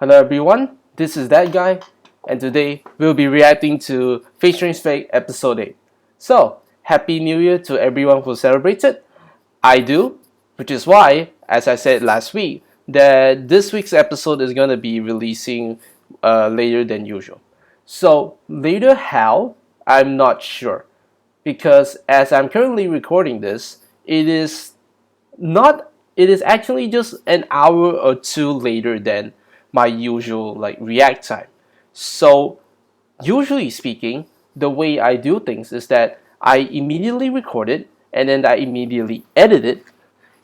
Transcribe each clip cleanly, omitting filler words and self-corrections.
Hello everyone, this is that guy, and today we'll be reacting to Fate Strange Fake Episode 8. So, Happy New Year to everyone who celebrated. I do, which is why, as I said last week, that this week's episode is going to be releasing later than usual. So, later how? I'm not sure. Because as I'm currently recording this, it is actually just an hour or two later than my usual react time. So usually speaking, the way I do things is that I immediately record it and then I immediately edit it,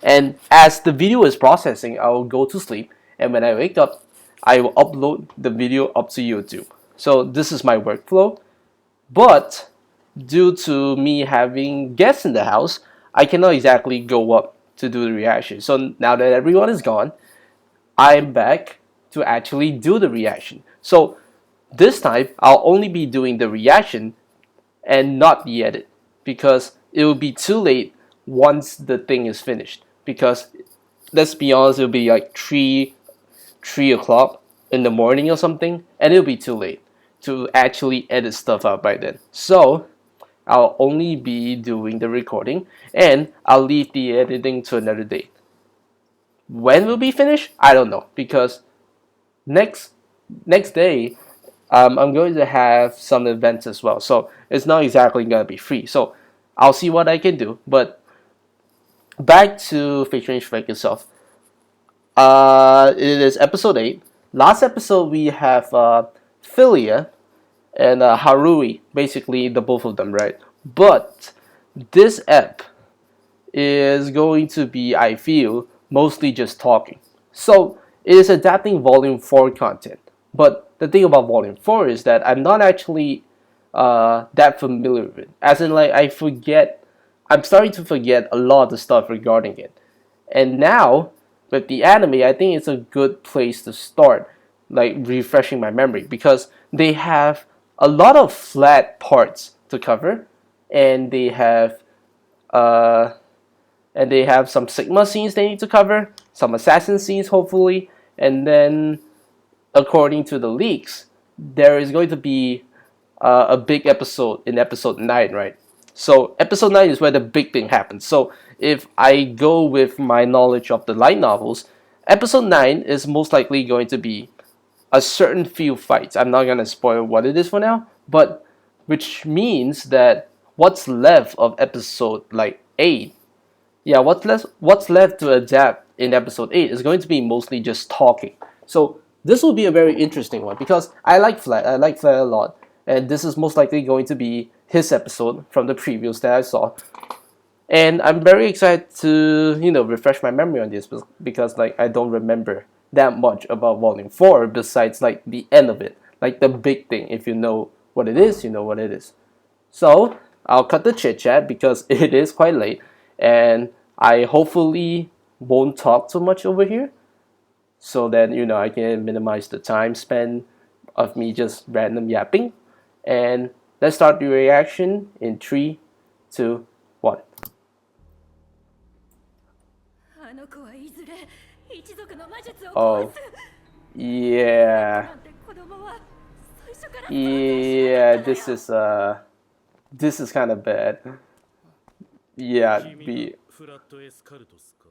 and as the video is processing I will go to sleep, and when I wake up I will upload the video up to YouTube. So this is my workflow, but due to me having guests in the house, I cannot exactly go up to do the reaction. So now that everyone is gone, I'm back to actually do the reaction. So this time, I'll only be doing the reaction and not the edit, because it will be too late once the thing is finished. Because let's be honest, it'll be like 3 o'clock in the morning or something, and it'll be too late to actually edit stuff out by then. So I'll only be doing the recording, and I'll leave the editing to another day. When we'll be finished, I don't know, because next day I'm going to have some events as well, so it's not exactly gonna be free. So I'll see what I can do. But back to Fate Strange Fake itself. It is episode 8. Last episode we have Philia and Harui, basically the both of them, right? But this ep is going to be, I feel, mostly just talking. So it is adapting Volume 4 content. But the thing about Volume 4 is that I'm not actually that familiar with it. As in, I'm starting to forget a lot of the stuff regarding it. And now, with the anime, I think it's a good place to start, like refreshing my memory, because they have a lot of flat parts to cover, and uh, they have some Sigma scenes they need to cover, some assassin scenes hopefully, and then according to the leaks, there is going to be a big episode in episode 9, right? So episode 9 is where the big thing happens. So if I go with my knowledge of the light novels, episode 9 is most likely going to be a certain few fights. I'm not going to spoil what it is for now, but which means that what's left of episode 8, yeah, what's left to adapt in episode 8 is going to be mostly just talking. So this will be a very interesting one, because I like Flat a lot, and this is most likely going to be his episode from the previews that I saw. And I'm very excited to refresh my memory on this, because I don't remember that much about Volume 4 besides the end of it, the big thing. If you know what it is, you know what it is. So I'll cut the chit chat because it is quite late, and I hopefully won't talk too much over here, so that I can minimize the time spent of me just random yapping. And let's start the reaction in 3, 2, 1. Oh, yeah. Yeah, this is kind of bad. Yeah, be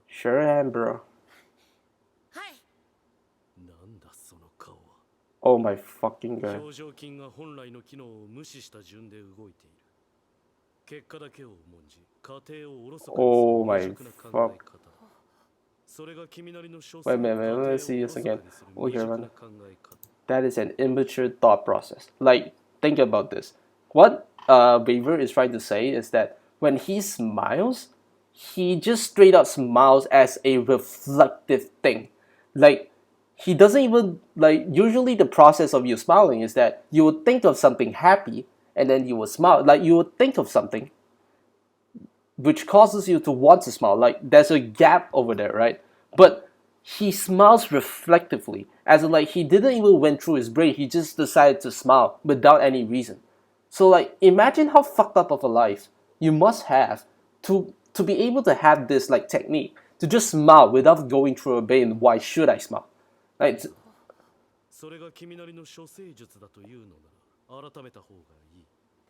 sure am, bro. Oh my fucking god. Oh my fuck. Wait a minute, let me see this again. Oh, here, man. That is an immature thought process. Think about this. What Waver is trying to say is that when he smiles, he just straight up smiles as a reflective thing. He doesn't even, usually the process of you smiling is that you would think of something happy and then you would smile. You would think of something which causes you to want to smile. There's a gap over there, right? But he smiles reflectively, as in he didn't even went through his brain. He just decided to smile without any reason. So imagine how fucked up of a life you must have to be able to have this technique to just smile without going through a brain. Why should I smile? Like,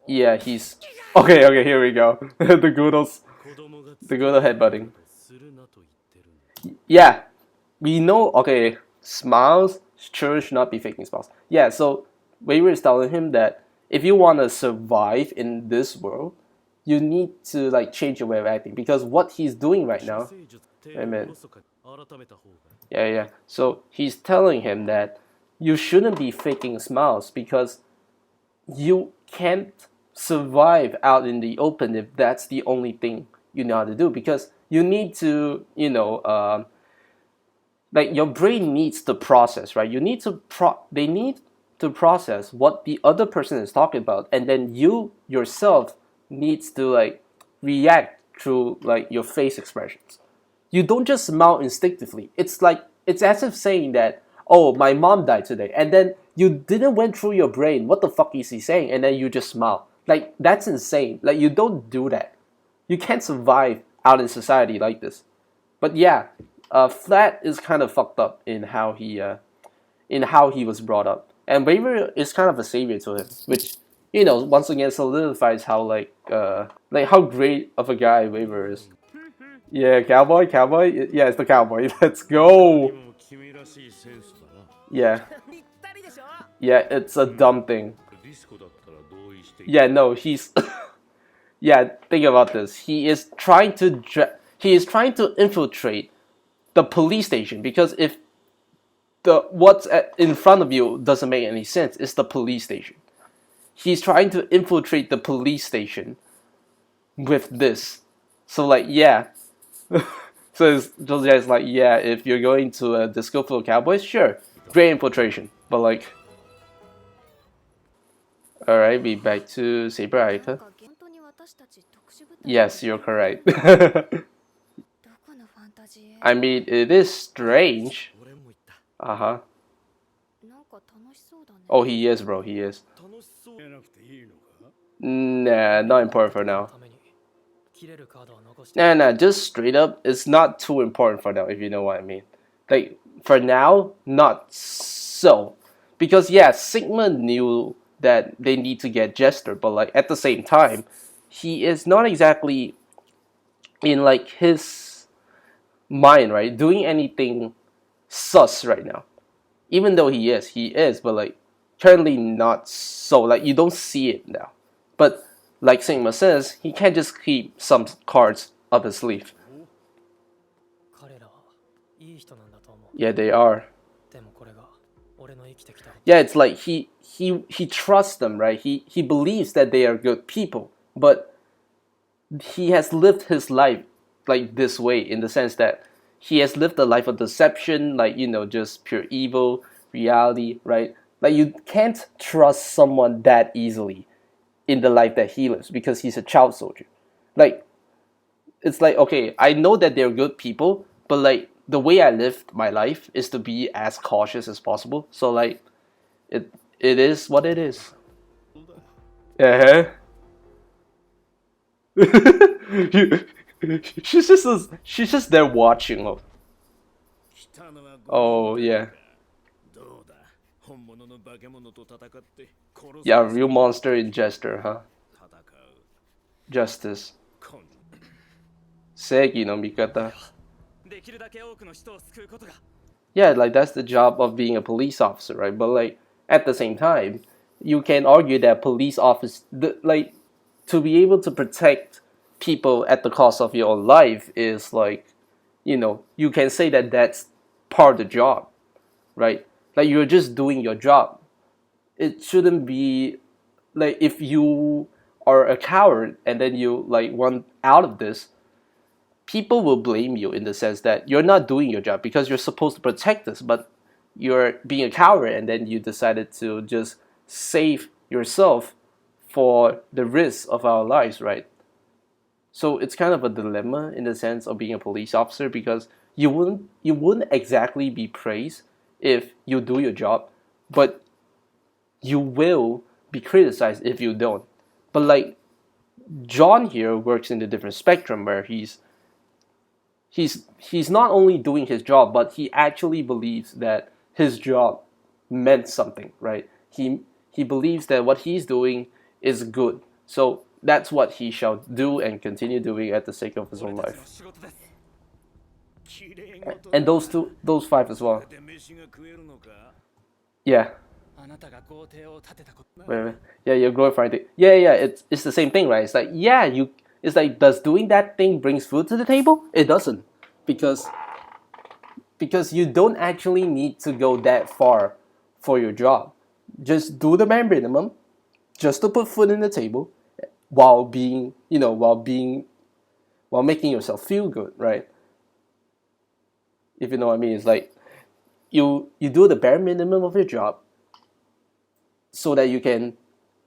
Yeah, he's okay. Okay, here we go. The good headbutting. Yeah, we know. Okay, smiles sure should not be faking smiles. Yeah, so Waver is telling him that if you want to survive in this world, you need to like change your way of acting because what he's doing right now. I mean, yeah. So he's telling him that you shouldn't be faking smiles because you can't survive out in the open if that's the only thing you know how to do because you need to like your brain needs to process, right? You need to they need to process what the other person is talking about, and then you yourself needs to like react through like your face expressions. You don't just smile instinctively. It's like it's as if saying that, oh, my mom died today, and then you didn't went through your brain. What the fuck is he saying? And then you just smile. Like that's insane. Like you don't do that. You can't survive out in society like this. But yeah, Flat is kind of fucked up in how he was brought up, and Waver is kind of a savior to him, which once again solidifies how like how great of a guy Waver is. Yeah, cowboy. Yeah, it's the cowboy. Let's go. Yeah, yeah, it's a dumb thing. Yeah, no, he's yeah. Think about this. He is trying to infiltrate the police station because if the what's in front of you doesn't make any sense, it's the police station. He's trying to infiltrate the police station with this. So like yeah. So it's just like yeah, if you're going to a disco full of cowboys, sure, great infiltration. But like, all right, we back to Saber Aika. Yes, you're correct. I mean, it is strange. Uh huh. Oh, he is, bro. He is. Nah, not important for now. Nah. Just straight up, it's not too important for now. If you know what I mean. Like for now, not so. Because yeah, Sigma knew that they need to get Jester, but like at the same time, he is not exactly in like his mind, right? Doing anything sus right now. Even though he is, but like currently not so. Like you don't see it now. But like Sigma says, he can't just keep some cards up his sleeve. Yeah, they are. Yeah, it's like he trusts them, right? He believes that they are good people, but he has lived his life like this way in the sense that he has lived a life of deception, like just pure evil, reality, right? Like you can't trust someone that easily in the life that he lives because he's a child soldier. Like it's like okay, I know that they're good people, but like the way I live my life is to be as cautious as possible. So like it is what it is. Uh-huh. she's just there watching. Oh yeah. Yeah, real monster in Jester, huh? Justice. Segi no Mikata. Yeah, like that's the job of being a police officer, right? But like at the same time, you can argue that police office, like to be able to protect people at the cost of your own life is like, you can say that that's part of the job, right? Like you're just doing your job. It shouldn't be like if you are a coward and then you like want out of this, people will blame you in the sense that you're not doing your job because you're supposed to protect us, but you're being a coward and then you decided to just save yourself for the risk of our lives, right? So it's kind of a dilemma in the sense of being a police officer because you wouldn't exactly be praised if you do your job, but you will be criticized if you don't. But like John here works in a different spectrum where he's not only doing his job, but he actually believes that his job meant something, right? He believes that what he's doing is good. So that's what he shall do and continue doing at the sake of his own life. And those five as well. Yeah. Wait. Yeah, you're glorifying it. Yeah. It's the same thing, right? It's like It's like, does doing that thing brings food to the table? It doesn't, because you don't actually need to go that far for your job. Just do the bare minimum, just to put food in the table, while being, while making yourself feel good, right? If you know what I mean, it's like you do the bare minimum of your job, so that you can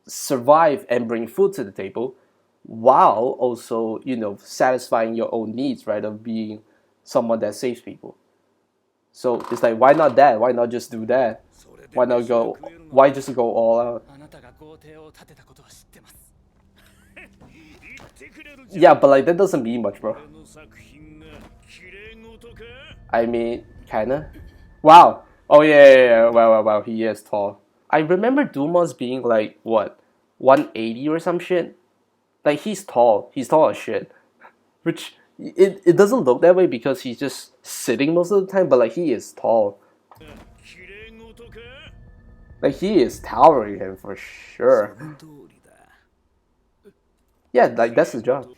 survive and bring food to the table, while also, satisfying your own needs, right? Of being someone that saves people. So it's like, why not that? Why not just do that? Why just go all out? Yeah, but like, that doesn't mean much, bro. I mean, kinda. Wow. Oh yeah. Wow. He is tall. I remember Dumas being like, what, 180 or some shit. Like, he's tall. He's tall as shit. Which, it doesn't look that way because he's just sitting most of the time, but like, he is tall. Like, he is towering him for sure. Yeah, like, that's his job.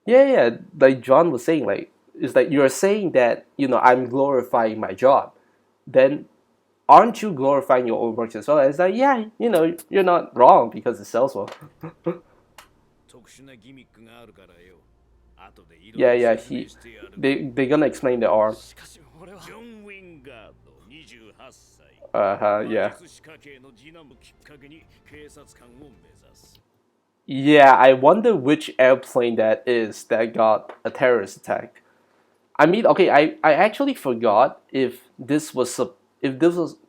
Yeah. Like John was saying, like, it's like, you're saying that, I'm glorifying my job. Then aren't you glorifying your own works as well? It's like, yeah, you're not wrong because it sells well. Yeah. They're gonna explain the arm. Yeah. Yeah, I wonder which airplane that is that got a terrorist attack. I mean, okay, I actually forgot if this was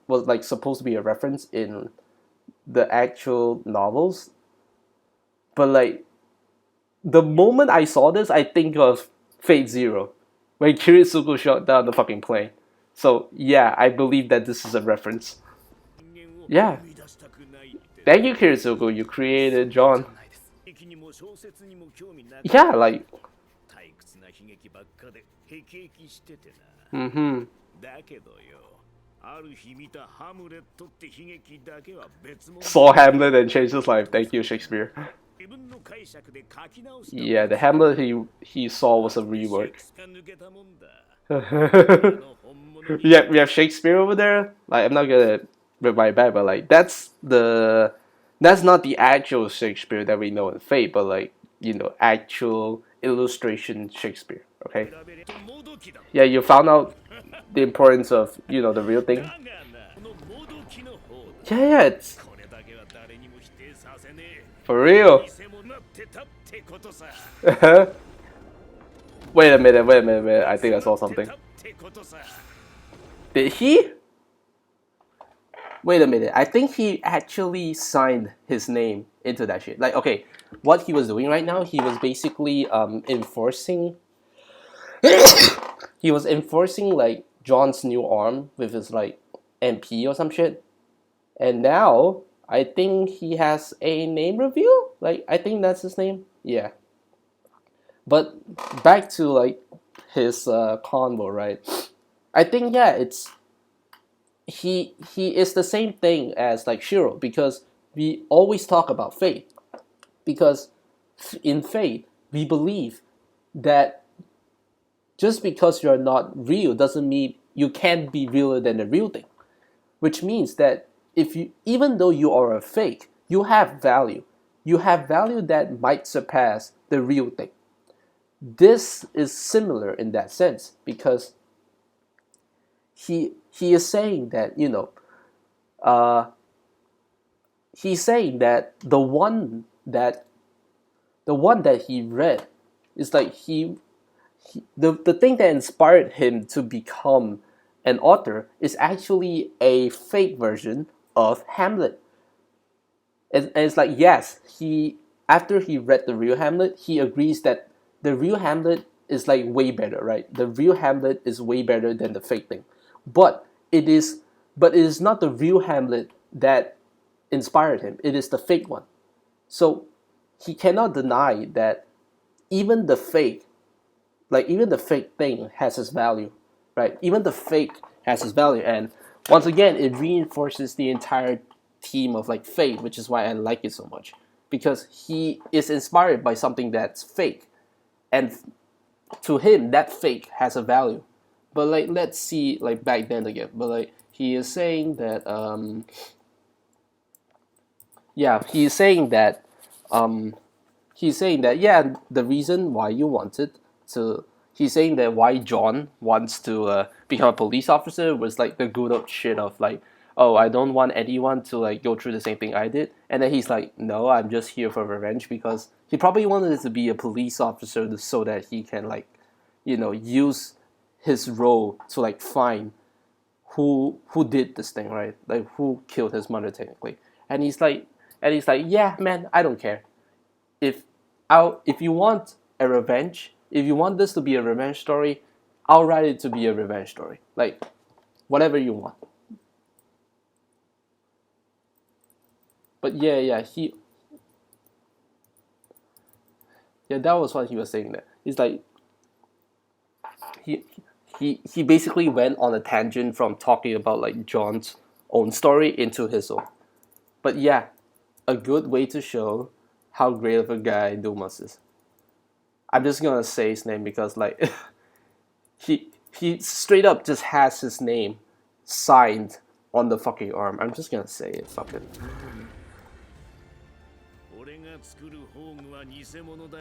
like supposed to be a reference in the actual novels, but like, the moment I saw this, I think of Fate Zero, when Kiritsugu shot down the fucking plane. So yeah, I believe that this is a reference. Yeah. Thank you, Kiritsugu. You created John. Yeah, like. Mm-hmm. Saw Hamlet and changed his life. Thank you, Shakespeare. Yeah, the Hamlet he saw was a rework. Yeah, we have Shakespeare over there. Like, I'm not gonna rip my back, but like, that's not the actual Shakespeare that we know in Fate, but like, actual illustration Shakespeare. Okay. Yeah, you found out the importance of, the real thing. Yeah, it's for real. Wait a minute. I think I saw something. Did he? Wait a minute. I think he actually signed his name into that shit. Like, okay, what he was doing right now, he was basically enforcing. He was enforcing like John's new arm with his like MP or some shit, and now I think he has a name reveal. Like, I think that's his name. Yeah. But back to like his convo, right? I think, yeah, it's he is the same thing as like Shiro, because we always talk about Fate, because in Fate we believe that just because you're not real doesn't mean you can't be realer than the real thing, which means that if you even though you are a fake, you have value. You have value that might surpass the real thing. This is similar in that sense, because he is saying that, uh, he's saying that the one that he read is like the thing that inspired him to become an author is actually a fake version of Hamlet. And it's like, yes, after he read the real Hamlet, he agrees that the real Hamlet is like way better, right? The real Hamlet is way better than the fake thing. But it is, but it is not the real Hamlet that inspired him. It is the fake one. So he cannot deny that even the fake, like even the fake thing has its value, right? Even the fake has its value, and once again, it reinforces the entire theme of like fate, which is why I like it so much, because he is inspired by something that's fake, and to him that fake has a value. But like, let's see, like back then again. But like, he is saying that, yeah, he's saying that, um, he's saying that, yeah, the reason why you wanted to, he's saying that why John wants to become a police officer was like the good old shit of like, oh, I don't want anyone to like go through the same thing I did. And then he's like, no, I'm just here for revenge, because he probably wanted to be a police officer so that he can like, use his role to like find who did this thing, right? Like who killed his mother technically. And he's like, yeah, man, I don't care. If if you want a revenge, if you want this to be a revenge story, I'll write it to be a revenge story. Like whatever you want. But yeah, that was what he was saying there. He's like, he he basically went on a tangent from talking about like John's own story into his own. But yeah, a good way to show how great of a guy Dumas is. I'm just gonna say his name because like he straight up just has his name signed on the fucking arm. I'm just gonna say it, fucking.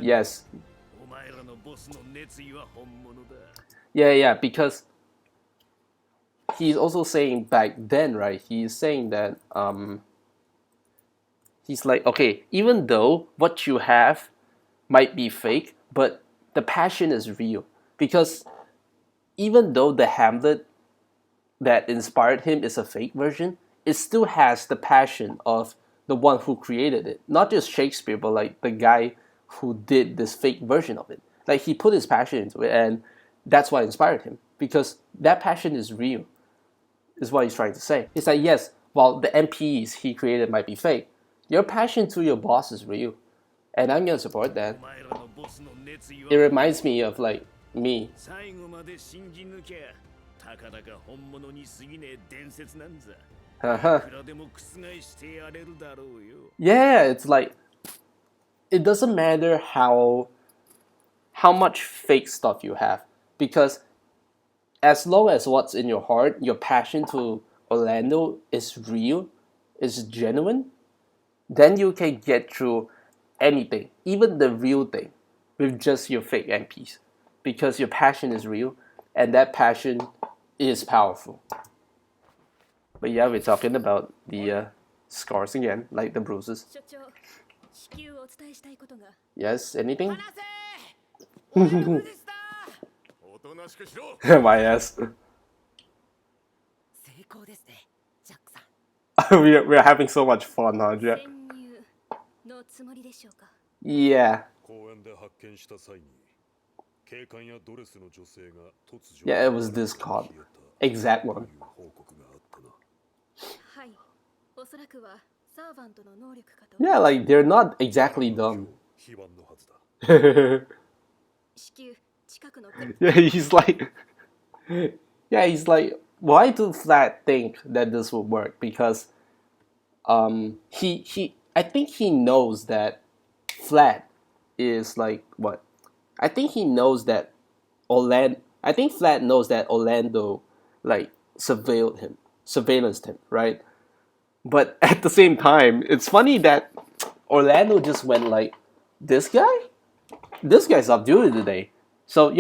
Yes. Yeah, because he's also saying back then, right? He's saying that he's like, okay, even though what you have might be fake, but the passion is real. Because even though the Hamlet that inspired him is a fake version, it still has the passion of the one who created it. Not just Shakespeare, but like the guy who did this fake version of it. Like he put his passion into it, and that's what inspired him. Because that passion is real, is what he's trying to say. It's like, yes, while the MPs he created might be fake, your passion to your boss is real. And I'm gonna support that. It reminds me of like me. Uh-huh. Yeah, it's like it doesn't matter how much fake stuff you have, because as long as what's in your heart, your passion to Orlando is real, is genuine, then you can get through anything, even the real thing, with just your fake MPs, because your passion is real, and that passion is powerful. But yeah, we're talking about the scars again, like the bruises. Yes, anything? My ass. We're having so much fun, huh, Jack? Yeah. Yeah, it was this card. Exact one. Yeah, like they're not exactly dumb. Yeah, he's like, why do Flat think that this will work? Because I think he knows that Flat is like what? I think he knows that Orlando. I think Flat knows that Orlando like surveillanced him, right? But at the same time, it's funny that Orlando just went like, this guy's off duty today, so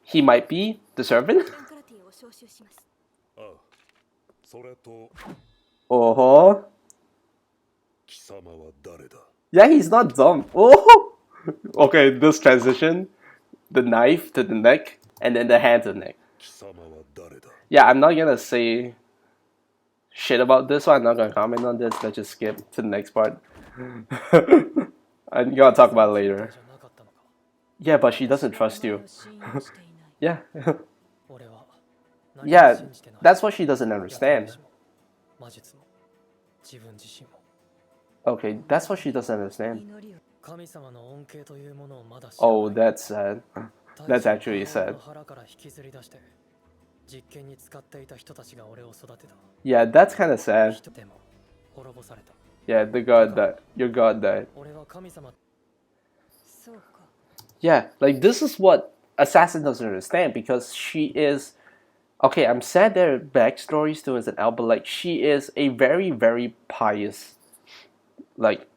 he might be the servant. Oh, yeah, he's not dumb. Oh, okay, this transition, the knife to the neck, and then the hand to the neck. Yeah, I'm not gonna say shit about this, so I'm not gonna comment on this. Let's just skip to the next part. I'm gonna talk about it later. Yeah, but she doesn't trust you. Yeah. Yeah, that's what she doesn't understand. Okay, that's what she doesn't understand. Oh, that's sad. That's actually sad. Yeah, that's kind of sad. Yeah, the god died. Your god died. Yeah, like this is what Assassin doesn't understand because she is okay. I'm sad there are backstories to as an L, but like she is a very very pious like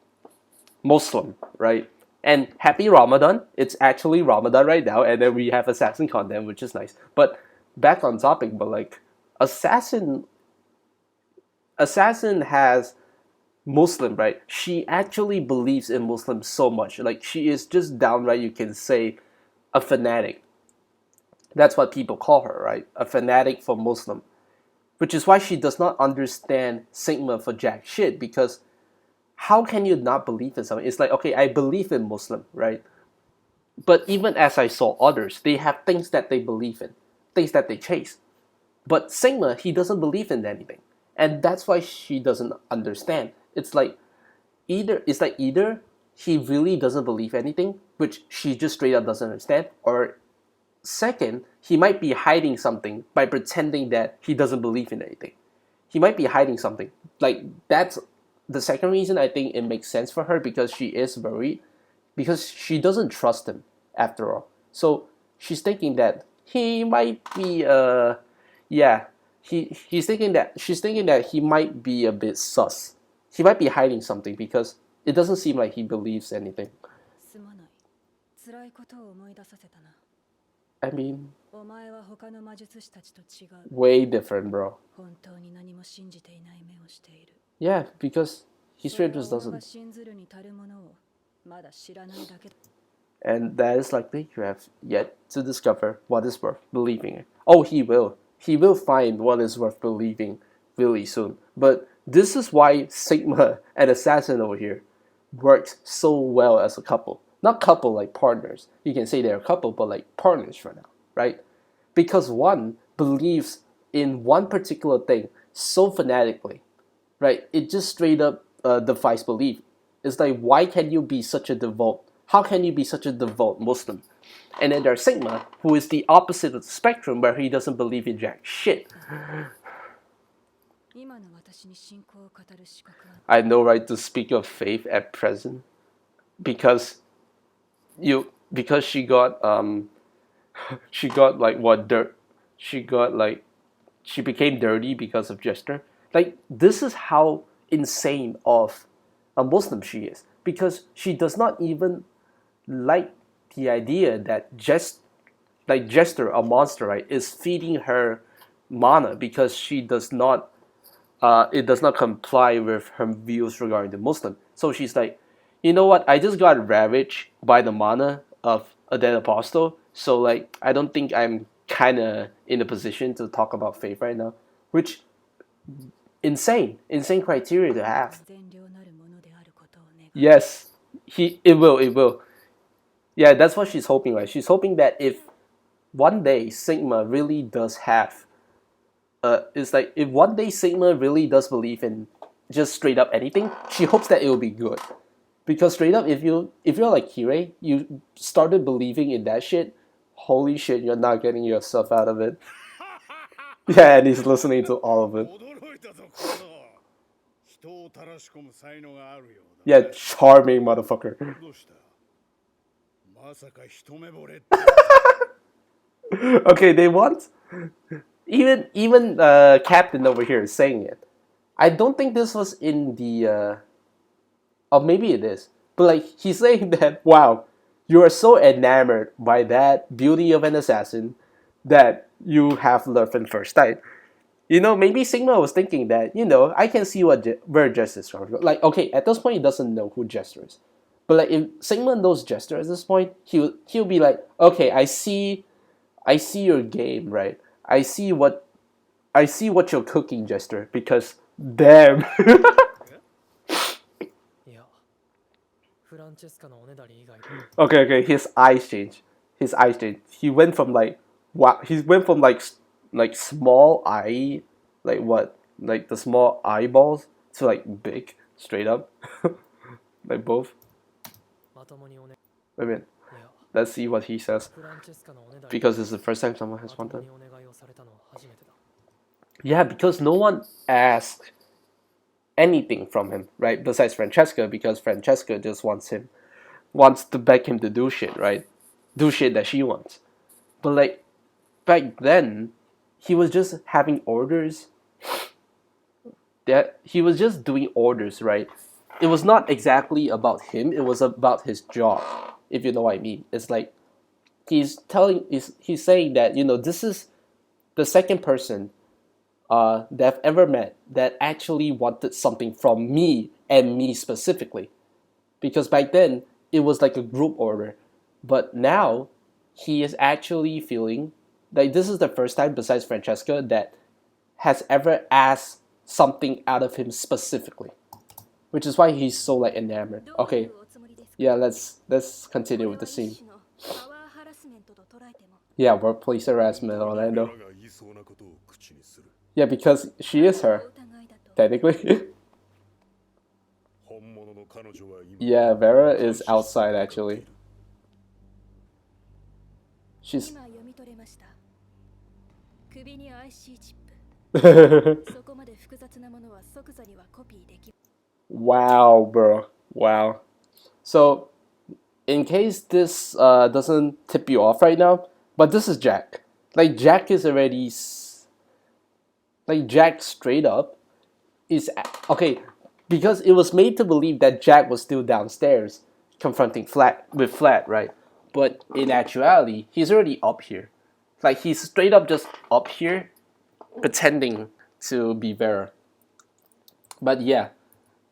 Muslim, right? And happy Ramadan. It's actually Ramadan right now, and then we have Assassin content, which is nice. But back on topic, but like Assassin Assassin has Muslim, right? She actually believes in Muslims so much. Like she is just downright, you can say, a fanatic. That's what people call her, right? A fanatic for Muslim. Which is why she does not understand Sigma for jack shit, because how can you not believe in something? It's like, okay, I believe in Muslim, right? But even as I saw others, they have things that they believe in, things that they chase. But Sigma, he doesn't believe in anything. And that's why she doesn't understand. It's like either he really doesn't believe anything, which she just straight up doesn't understand, or second, he might be hiding something by pretending that he doesn't believe in anything. He might be hiding something. Like that's the second reason I think it makes sense for her, because she is worried, because she doesn't trust him after all. So she's thinking that he might be yeah, he's thinking that she's thinking that he might be a bit sus. He might be hiding something because it doesn't seem like he believes anything. I mean, way different, bro. Yeah, because he straight just doesn't. And that is likely you have yet to discover what is worth believing in. Oh, he will. He will find what is worth believing really soon. But this is why Sigma and Assassin over here works so well as a couple. Not couple like partners. You can say they're a couple, but like partners for now, right? Because one believes in one particular thing so fanatically, right? It just straight up defies belief. It's like, why can you be such a devout? How can you be such a devout Muslim? And then there's Sigma, who is the opposite of the spectrum, where he doesn't believe in jack shit. I have no right to speak of faith at present, because because she got like what dirt she got like she became dirty because of Jester. Like this is how insane of a Muslim she is, because she does not even like the idea that Jester, a monster, right, is feeding her mana, because she does not it does not comply with her views regarding the Muslim. So she's like, you know what? I just got ravaged by the mana of a dead apostle. So like, I don't think I'm kind of in a position to talk about faith right now, which insane criteria to have. Yes, it will. Yeah, that's what she's hoping, right? She's hoping that if one day Sigma really does have it's like if one day Sigma really does believe in just straight up anything, she hopes that it will be good. Because straight up, if you're like Kirei, you started believing in that shit, holy shit, you're not getting yourself out of it. Yeah, and he's listening to all of it. Yeah, charming motherfucker. Okay, they want even Captain over here is saying it. I don't think this was in the or maybe it is. But like he's saying that, wow, you are so enamored by that beauty of an assassin that you have love at first sight. You know, maybe Sigma was thinking that, I can see where Jester is from. Like, okay, at this point he doesn't know who Jester is. But like if Sigma knows Jester at this point, he'll be like, okay, I see your game, right? I see what you're cooking, Jester, because damn. Okay, his eyes changed. His eyes changed. He went from like wow. He went from like like small eye, like what, like the small eyeballs to like big straight up, like both. Wait a minute. Let's see what he says, because it's the first time someone has wanted. Yeah, because no one asked anything from him, right? Besides Francesca, because Francesca just wants to beg him to do shit, right? Do shit that she wants. But like back then, he was just having orders. That he was just doing orders, right? It was not exactly about him. It was about his job, if you know what I mean. It's like he's saying that, you know, this is the second person that I've ever met that actually wanted something from me, and me specifically. Because back then it was like a group order, but now he is actually feeling like this is the first time besides Francesca that has ever asked something out of him specifically, which is why he's so like enamored. Okay, yeah, let's continue with the scene. Yeah, workplace harassment, Orlando. Yeah, because she is her, technically. Yeah, Vera is outside actually. She's. Wow, bro. Wow. So, in case this doesn't tip you off right now, but this is Jack. Like Jack is already like Jack straight up is okay, because it was made to believe that Jack was still downstairs confronting Flat, right? But in actuality, he's already up here. Like he's straight up just up here pretending to be Vera. But yeah,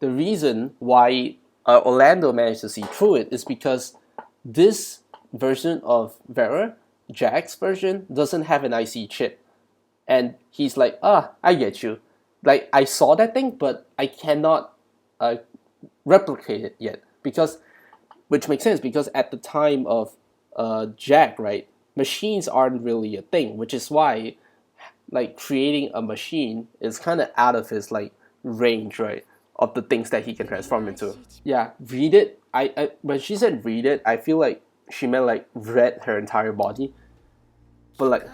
the reason why Orlando managed to see through it is because this version of Vera, Jack's version, doesn't have an IC chip. And he's like, I get you. Like, I saw that thing, but I cannot replicate it yet. Because, which makes sense, because at the time of Jack, right, machines aren't really a thing, which is why, like, creating a machine is kind of out of his, like, range, right, of the things that he can transform into. Yeah, read it. I when she said read it, I feel like she meant, like, read her entire body. But, like,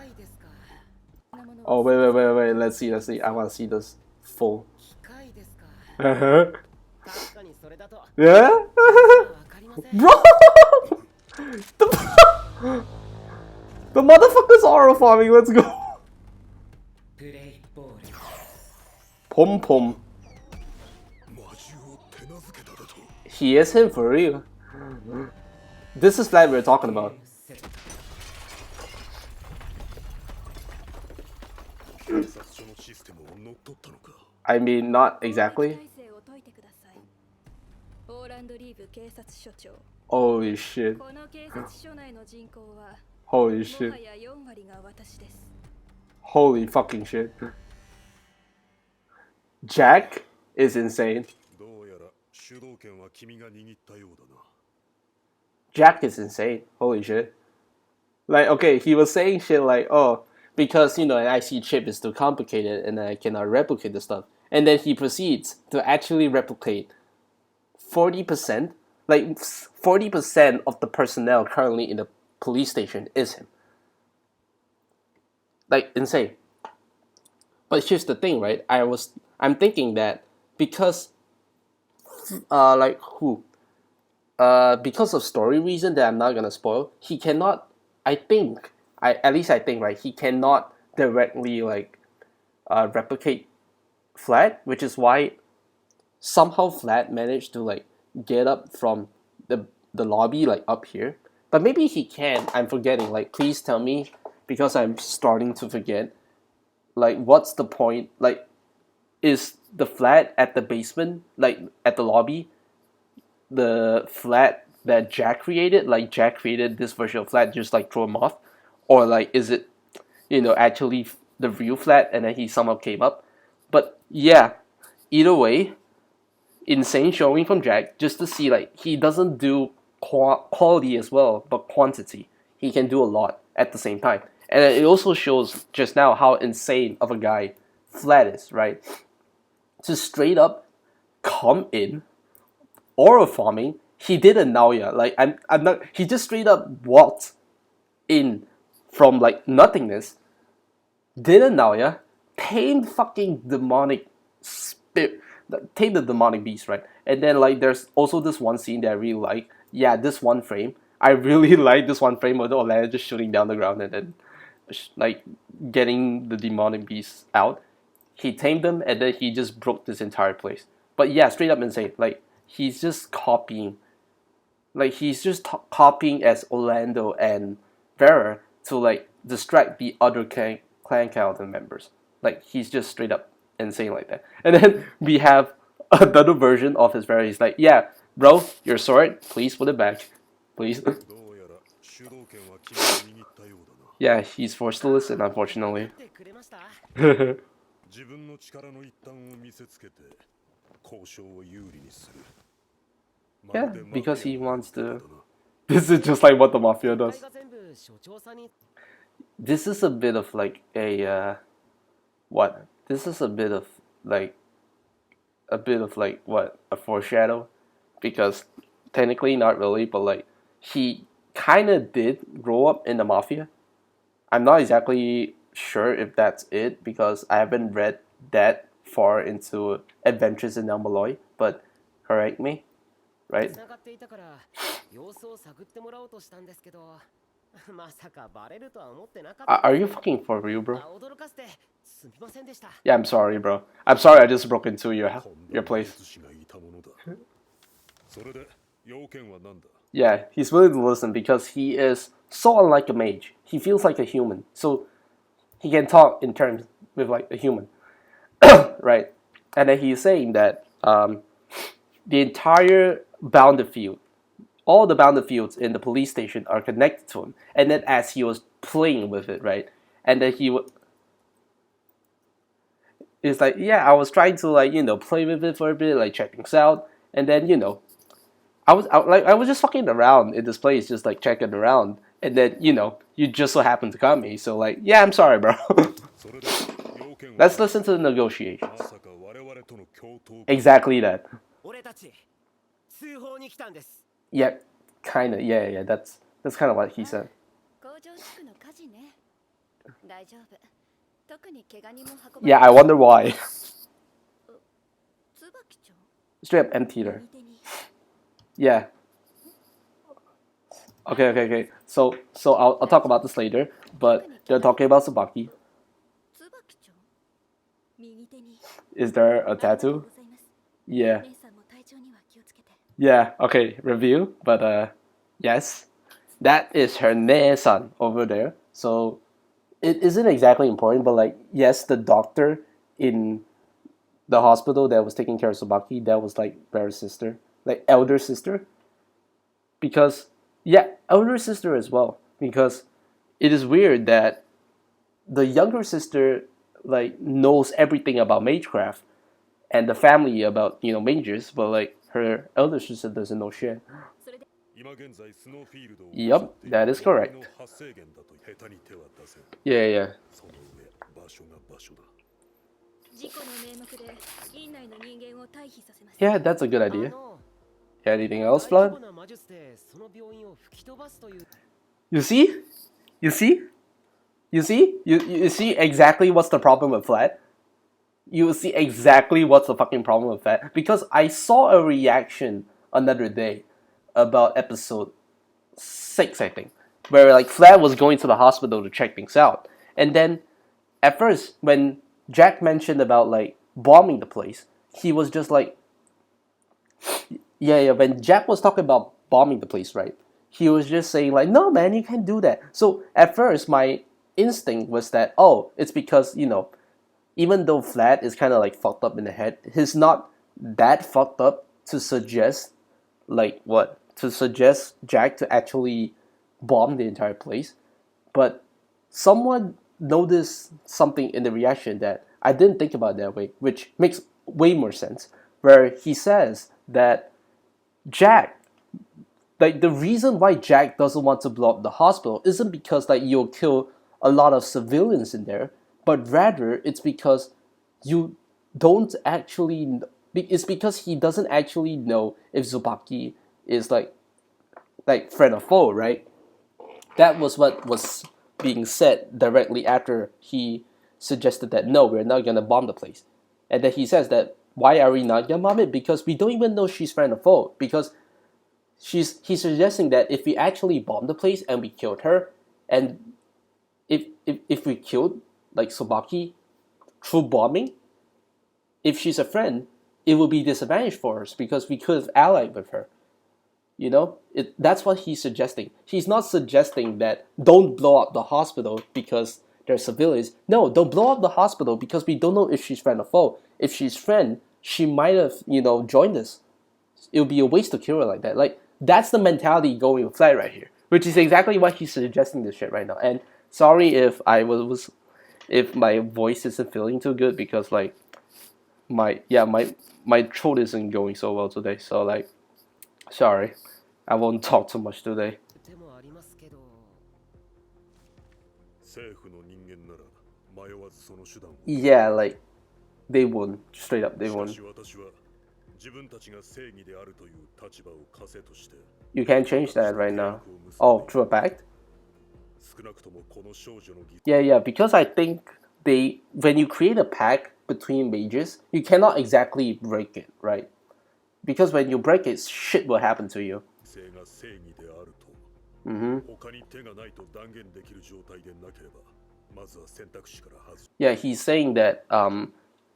oh, wait. Let's see. I want to see this full. Uh-huh. Yeah? Bro! The motherfucker's horror farming, let's go. Pom Pom. He is him for real. This is Flat we're talking about. I mean, not exactly. Holy shit. Holy shit. Holy fucking shit. Jack is insane. Jack is insane. Holy shit. Like, okay, he was saying shit like, oh, because, you know, an IC chip is too complicated and I cannot replicate the stuff. And then he proceeds to actually replicate 40%, like 40% of the personnel currently in the police station is him. Like, insane. But here's the thing, right? I'm thinking that because, because of story reason that I'm not gonna spoil, he cannot, at least I think, right, he cannot directly, like, replicate Flat, which is why somehow Flat managed to, like, get up from the lobby, like, up here. But maybe he can, I'm forgetting, like, please tell me, because I'm starting to forget. Like, what's the point? Like, is the Flat at the basement, like, at the lobby, the Flat that Jack created? Like, Jack created this version of Flat, just, like, throw him off? Or, like, is it, you know, actually the real Flat, and then he somehow came up? But, yeah, either way, insane showing from Jack, just to see, like, he doesn't do quality as well, but quantity. He can do a lot at the same time. And it also shows just now how insane of a guy Flat is, right? To straight up come in, oral farming. He did a Naoya. Like I'm not. He just straight up walked in from like nothingness, did a Naoya, tamed fucking demonic spirit, tamed the demonic beast, right? And then like there's also this one scene that I really like. Yeah, this one frame. I really like this one frame of the Orlando just shooting down the ground and then like getting the demonic beast out. He tamed them and then he just broke this entire place. But yeah, straight up insane. Like he's just copying. Like he's just copying as Orlando and Vera to like distract the other clan Calvin members. Like he's just straight up insane like that. And then we have another version of his Vera. He's like, yeah, bro, your sword, please put it back, please. Yeah, he's forced to listen, unfortunately. Yeah, because he wants to. This is just like what the mafia does. This is a bit of like a what? This is a bit of like what, a foreshadow, because technically not really, but like he kind of did grow up in the mafia. I'm not exactly sure if that's it because I haven't read that far into Adventures in El Malloy, but correct me, right? Are you fucking for real, bro? Yeah, I'm sorry, bro. I'm sorry I just broke into your place. Yeah, he's willing to listen because he is so unlike a mage. He feels like a human, so he can talk in terms with like a human, right? And then he's saying that the entire bounded field, all the bounded fields in the police station are connected to him. And then as he was playing with it, right? And then it's like, yeah, I was trying to like, play with it for a bit, like check things out. And then, I was just fucking around in this place, just like checking around. And then, you just so happened to come me. So like, yeah, I'm sorry, bro. Let's listen to the negotiations. Exactly that. Yeah, kinda. Yeah. That's kind of what he said. Yeah, I wonder why. Straight up empty there. Yeah. Okay. So I'll talk about this later. But they're talking about Tsubaki. Is there a tattoo? Yeah. Yeah. Okay. Review. But yes, that is her ne-san over there. So it isn't exactly important, but like yes, the doctor in the hospital that was taking care of Tsubaki, that was like Bear's sister, like elder sister. Because yeah, elder sister as well. Because it is weird that the younger sister like knows everything about magecraft and the family about mages, but like her elder sister doesn't know shit. Yup, that is correct. Yeah. Yeah, that's a good idea. Anything else, Vlad? You see? You see? You see? You see exactly what's the problem with Flat? You see exactly what's the fucking problem with that. Because I saw a reaction another day about episode 6, I think, where like Flat was going to the hospital to check things out. And then at first, when Jack mentioned about like bombing the place, he was just like, yeah. When Jack was talking about bombing the place, right? He was just saying like, no, man, you can't do that. So at first, my instinct was that, oh, it's because even though Flat is kind of like fucked up in the head, he's not that fucked up to suggest Jack to actually bomb the entire place. But someone noticed something in the reaction that I didn't think about that way, which makes way more sense. Where he says that Jack, like the reason why Jack doesn't want to blow up the hospital isn't because like you'll kill a lot of civilians in there, but rather it's because you don't actually. It's because he doesn't actually know if Tsubaki is like friend or foe, right? That was what was being said directly after he suggested that no, we're not gonna bomb the place, and then he says that why are we not gonna bomb it? Because we don't even know she's friend or foe. Because he's suggesting that if we actually bomb the place and we killed her, and if we killed like Sobaki through bombing, if she's a friend, it will be disadvantage for us because we could have allied with her. You know, that's what he's suggesting. He's not suggesting that don't blow up the hospital because there's civilians. No, don't blow up the hospital because we don't know if she's friend or foe. If she's friend, she might have, joined us. It would be a waste to kill her like that. Like, that's the mentality going with Flat right here, which is exactly why he's suggesting this shit right now. And sorry if if my voice isn't feeling too good because like my throat isn't going so well today. So like, sorry, I won't talk too much today. でもありますけど、政府の人間なら迷わずその手段を。Yeah, like they won't. Straight up, they しか won't. し私は自分たちが正義であるという立場を枷として。 You can't change that right now. Oh, through a pact? 少なくともこの少女の犠 Yeah, yeah. Because I think when you create a pact between mages, you cannot exactly break it, right? Because when you break it, shit will happen to you. 牲が正義であると。 Mm-hmm. 他に手がないと断言できる状態でなければ、まずは選択肢から外す。 Yeah, he's saying that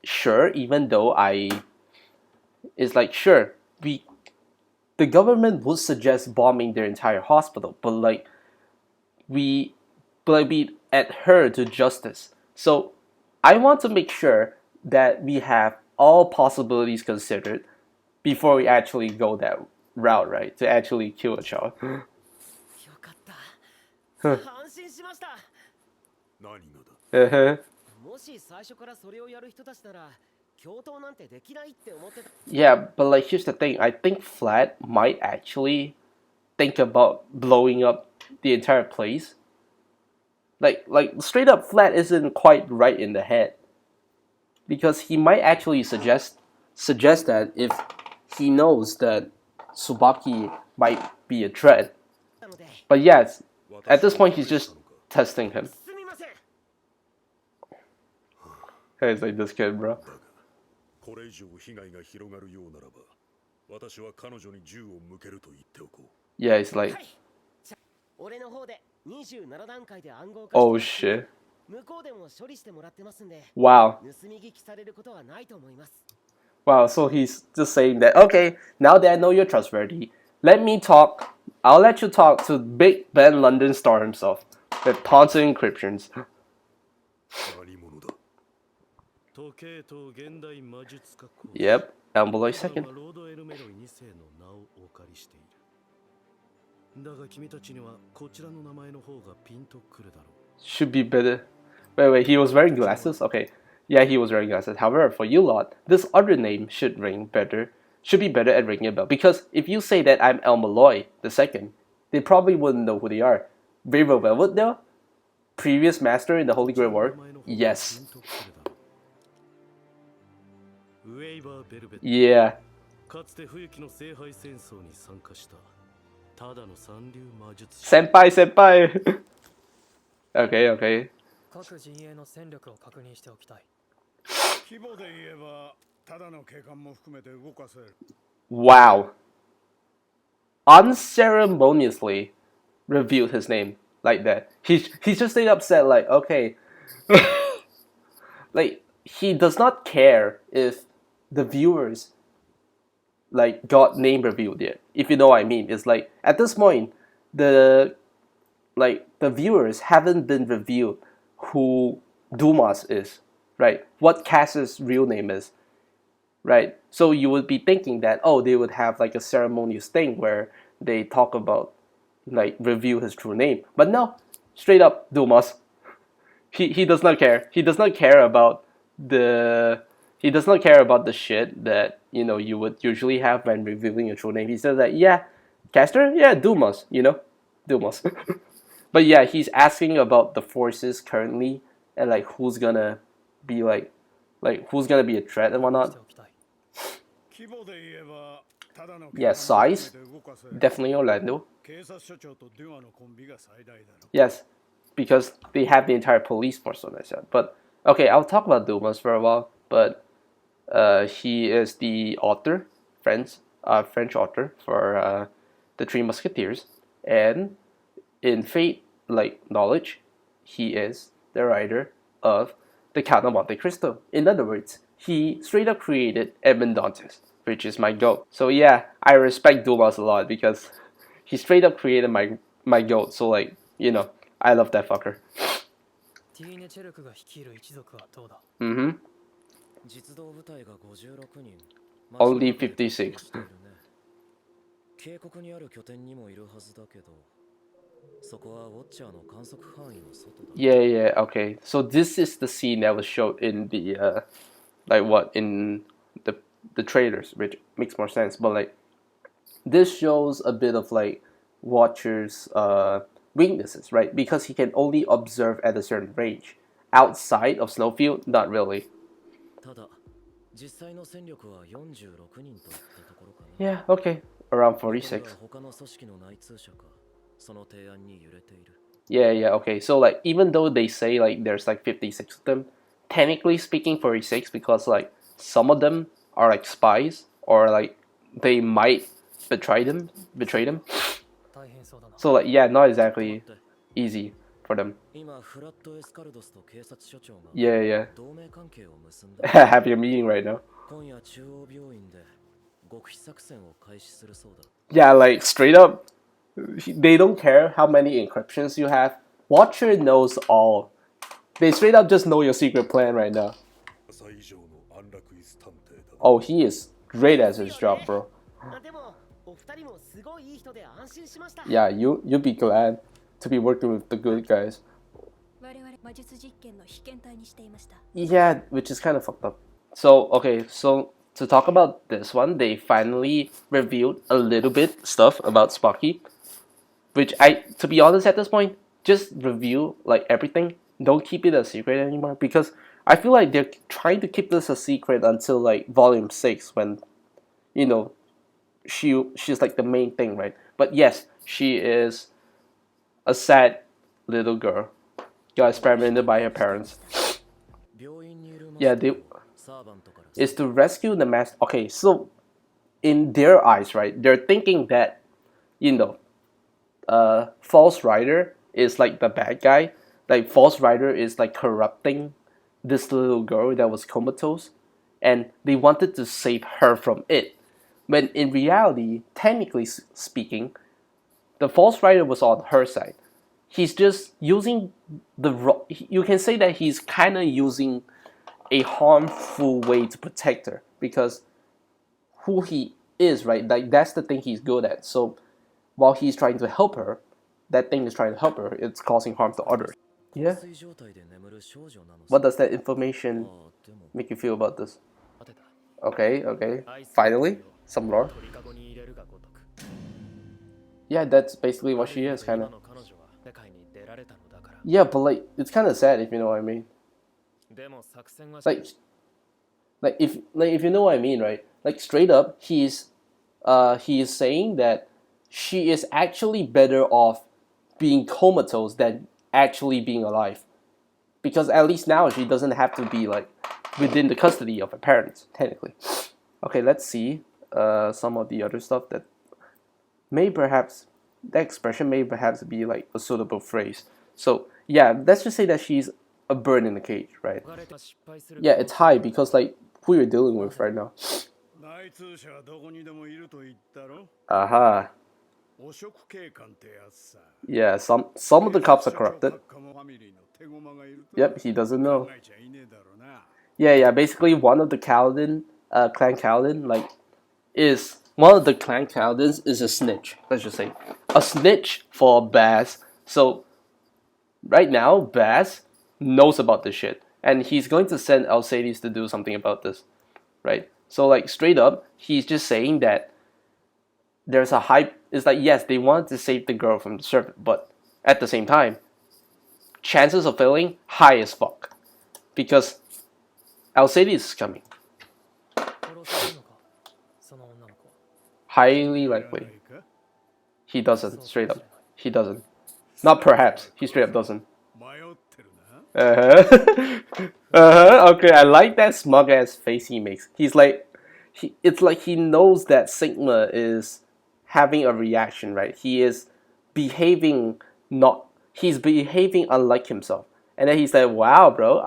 sure, even though it's like sure, the government would suggest bombing their entire hospital, but we adhere to justice. So I want to make sure that we have all possibilities considered before we actually go that route, right? To actually kill a child. よかった。安心しました。何がだ Uh-huh. もし最初からそれをやる人たちなら、共闘なんてできないって思ってた。Yeah, but like here's the thing. I think Flat might actually think about blowing up the entire place. Like straight up Flat isn't quite right in the head. Because he might actually suggest that if he knows that Tsubaki might be a threat. なので、 But yes, at this point he's just testing him. すみません。 Hey, it's like this kid, bro. これ以上被害が広がるようならば、私は彼女に銃を向けると言っておこう。 Yeah, it's like, はい。じゃ俺の方で27段階で暗号化 oh して shit. 向こうでも処理してもらってますんで、 Wow. 盗み聞きされることはないと思います。 Wow, so he's just saying that, okay, now that I know you're trustworthy, let me talk. I'll let you talk to Big Ben London Star himself with taunts and encryptions. 何者だ 時計と現代魔術家講師 Yep, Ambeloy second. ロードエルメロイ2世の名をお借りしている。だが君たちにはこちらの名前の方がピンとくるだろう。 Should be better. Wait, he was wearing glasses? Okay. Yeah, he was wearing glasses. However, for you lot, this other name should be better at ringing a bell. Because if you say that I'm Elmaloy the second, they probably wouldn't know who they are. Brave of Velvet though? Previous master in the Holy Grail War? Yes. ウェイバー・ベルベット Yeah. かつて冬季の聖杯戦争に参加したただの三流魔術師 Senpai! Okay, okay. 各陣営の戦力を確認しておきたい。規模で言えばただの警官も含めて動かせる。 Wow. Unceremoniously revealed his name like that. He just stayed upset like, okay. Like, he does not care if the viewers like got name revealed yet. If you know what I mean. It's like at this point the viewers haven't been revealed who Dumas is, right? What Cass's real name is. Right? So you would be thinking that, oh, they would have like a ceremonious thing where they talk about, like, reveal his true name. But no, straight up Dumas. He does not care. He does not care about the shit that, you would usually have when revealing your true name. He says that, yeah, Caster, yeah, Dumas, Dumas. But yeah, he's asking about the forces currently and like who's gonna be like who's gonna be a threat and して whatnot. おきたい 規模で言えばただの Yeah, 警官も size 含めて動かせ definitely Orlando. 警察署長とデュアのコンビが最大だろ Yes, because they have the entire police force on that side. But okay, I'll talk about Dumas for a while. But he is the author, French author for the Three Musketeers, and in Fate like knowledge, he is the writer of the Count of Monte Cristo. In other words, he straight up created Edmond Dantes, which is my goat. So yeah, I respect Dumas a lot because he straight up created my goat. So like, you know, I love that fucker. ティーネ・チェルクが率いる一族はどうだ Mm-hmm. 実動部隊が56人 Only 56. 渓谷にある拠点にもいるはずだけどそこはウォッチャーの観測範囲の外だ Yeah, yeah, okay. So this is the scene that was showed in the like what in the trailers, which makes more sense. But like this shows a bit of like Watcher's weaknesses, right? Because he can only observe at a certain range. Outside of Snowfield, not really. ただ実際の戦力は46人といったところかな Yeah, okay. Around これ 46. は他の組織の内通者かその提案に揺れている Yeah, yeah, okay. So like even though they say like there's like 56 of them, technically speaking 46 because like some of them are like spies or like they might betray them. 大変そうだな So like yeah, not exactly easy for them. 今フラット・エスカルドスと警察署長が Yeah, yeah. 同盟関係を結んだ Have your meeting right now. 今夜中央病院で極秘作戦を開始するそうだ Yeah, like straight up, they don't care how many encryptions you have. Watcher knows all. They straight up just know your secret plan right now. 朝以上の安楽椅子探偵だ Oh, he is great at his job, bro. でもお二人もすごいいい人で安心しました Yeah, you'll be glad to be working with the good guys. 我々魔術実験の被験体にしていました。 Yeah, which is kind of fucked up. So, okay, so to talk about this one, they finally revealed a little bit stuff about Sparky, which to be honest at this point, just reveal like everything. Don't keep it a secret anymore because I feel like they're trying to keep this a secret until like volume 6 when, you know, she's like the main thing, right? But yes, she is a sad little girl. Got experimented by her parents. 病院にいる Yeah, they サーバントから is to rescue the master. Okay, so in their eyes, right, they're thinking that, you know, False Rider is like the bad guy. Like False Rider is like corrupting this little girl that was comatose, and they wanted to save her from it. When in reality, technically speaking, the False Rider was on her side. He's just using you can say that he's kind of using a harmful way to protect her because who he is, right? Like that's the thing he's good at. So while he's trying to help her, that thing is trying to help her. It's causing harm to others. Yeah. 水状態で眠る少女なのさ What does that information ああでも make you feel about this? 当てた Okay, okay. Finally, some lore. 鳥かごに入れるがごとく Yeah, that's basically what she is, kind 今 of. の彼女は世界に出られたのだから Yeah, but like it's kind of sad if you know what I mean. でも作戦は Like if you know what I mean, right? Like straight up, he is saying that she is actually better off being comatose than actually being alive, because at least now she doesn't have to be like within the custody of her parents technically. Okay, let's see some of the other stuff that that expression may perhaps be like a suitable phrase. So yeah, let's just say that she's a bird in a cage, right? 逃れて失敗する Yeah, it's high because like who you're dealing with right now. 内通者はどこにでもいると言ったろ Aha. 汚職警官ってやつさ Yeah, some of the cops are 警察署長 corrupted. 閣下もファミリーの手駒がいると Yep, he doesn't know. 考えちゃいねえだろうな Yeah, yeah. Basically, one of the Kaladin, clan Kaladin, like, is one of the clan Kaladins is a snitch. Let's just say a snitch for Baz. So right now, Baz knows about this shit, and he's going to send Alcides to do something about this, right? So like straight up, he's just saying that there's a hype. It's like yes, they wanted to save the girl from the serpent, but at the same time, chances of failing high as fuck because Alcides is coming. 殺されるのかその女の子は。 Highly やらな likely. いか He doesn't. Straight up. He doesn't. Not perhaps. He straight up doesn't. 迷ってるな。 Okay, I like that smug ass face he makes. He's like, it's like he knows that Sigma is having a reaction, right? He is behaving he's behaving unlike himself. And then he's like, wow, bro,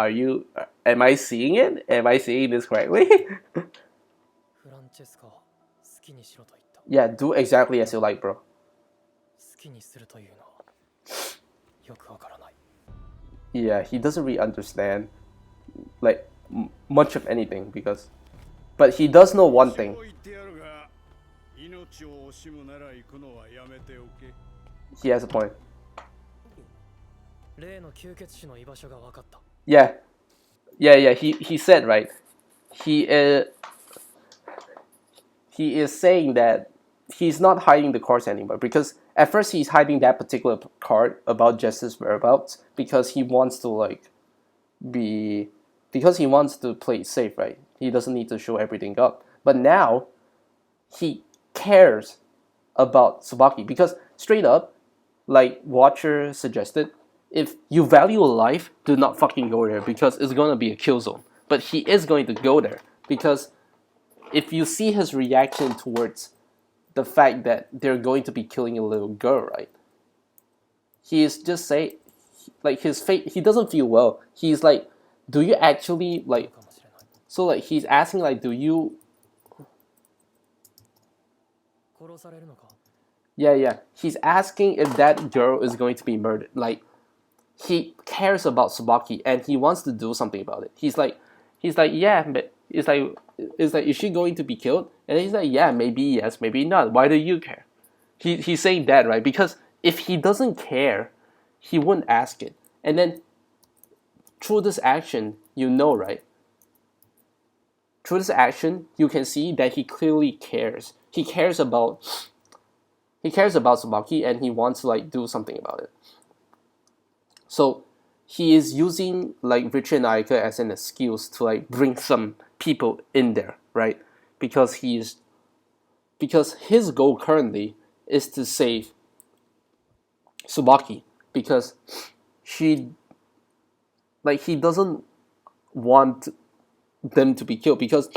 am I seeing it? Am I seeing this correctly? フランチェスカは好きにしろと言った。 Yeah, do exactly as you like, bro. 好きにするというのはよくわからない。 Yeah, he doesn't really understand, like, much of anything but he does know one thing. そう言ってやるが、命を惜しむなら行くのはやめておけ。 He has a point. 例の吸血種の居場所が分かった。 Yeah. He said, right? He is saying that he's not hiding the cards anymore because at first he's hiding that particular card about Justice's whereabouts because he wants to because he wants to play it safe, right? He doesn't need to show everything up. But now he cares about Tsubaki because straight up, like Watcher suggested, if you value life, do not fucking go there because it's gonna be a kill zone. But he is going to go there because if you see his reaction towards the fact that they're going to be killing a little girl, right? He is just saying, like his face, he doesn't feel well. He's like, do you actually like? かもしれない。 So like he's asking like, do you? 殺されるのか。 Yeah. He's asking if that girl is going to be murdered. Like he cares about Tsubaki and he wants to do something about it. He's like, yeah, but it's like, is she going to be killed? And he's like, yeah, maybe yes, maybe not. Why do you care? He's saying that, right? Because if he doesn't care, he wouldn't ask it. And then through this action, you know, right? Through this action, you can see that he clearly cares. He cares about Tsubaki and he wants to like do something about it. So he is using like Richard and Aika as an excuse to like bring some people in there, right? Because his goal currently is to save Tsubaki because he doesn't want them to be killed because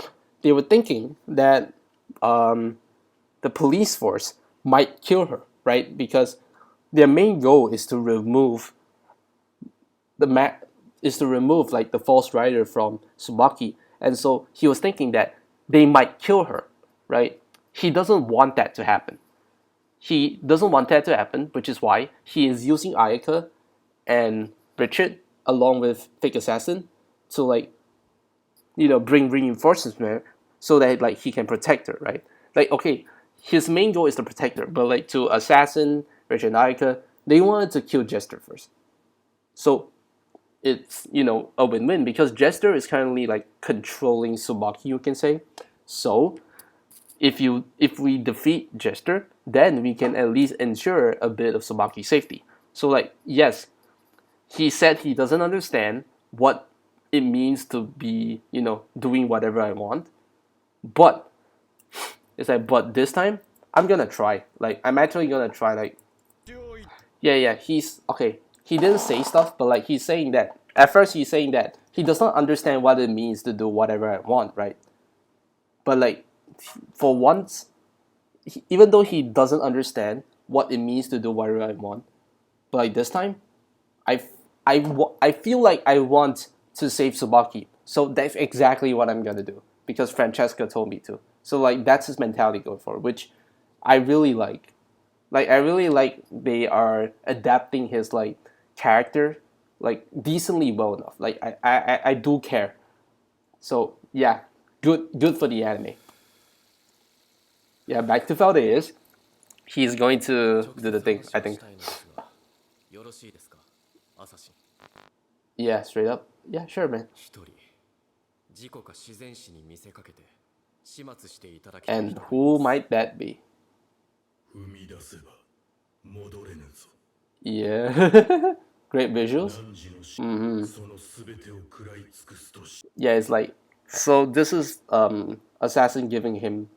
they were thinking that the police force might kill her, right? Because their main goal is to remove like the false rider from Tsubaki, and so he was thinking that they might kill her, right? He doesn't want that to happen. Which is why he is using Ayaka and Richard along with Fake Assassin to like, bring reinforcements there so that like he can protect her, right? Like, okay, his main goal is to protect her, but like to Assassin, Richard and Ayaka, they wanted to kill Jester first. So it's, a win-win because Jester is currently like controlling Tsubaki, you can say. So if we defeat Jester, then we can at least ensure a bit of Tsubaki's safety. So like, yes, he said he doesn't understand what it means to be, doing whatever I want. But it's like, but this time I'm gonna try. Like, I'm actually gonna try. Like, yeah. He's okay. He didn't say stuff, but like he's saying that at first he's saying that he does not understand what it means to do whatever I want, right? But like, for once, even though he doesn't understand what it means to do whatever I want, but like this time, I feel like I want to save Tsubaki. So that's exactly what I'm gonna do because Francesca told me to. So like that's his mentality going forward, which I really like. Like I really like they are adapting his like character like decently well enough. Like I do care. So yeah, good for the anime. Yeah, back to Valdez. He's going to do the thing, I think. よろしいですか、アサシン。 Yeah, straight up. Yeah, sure, man. 一人、事故か自然死に見せかけて始末していただきたい。 And who might that be? 踏み出せば戻れぬぞ。Yeah. Great visuals. 汝のその全てを食らい尽くすとし Yeah, it's like, so this is assassin giving him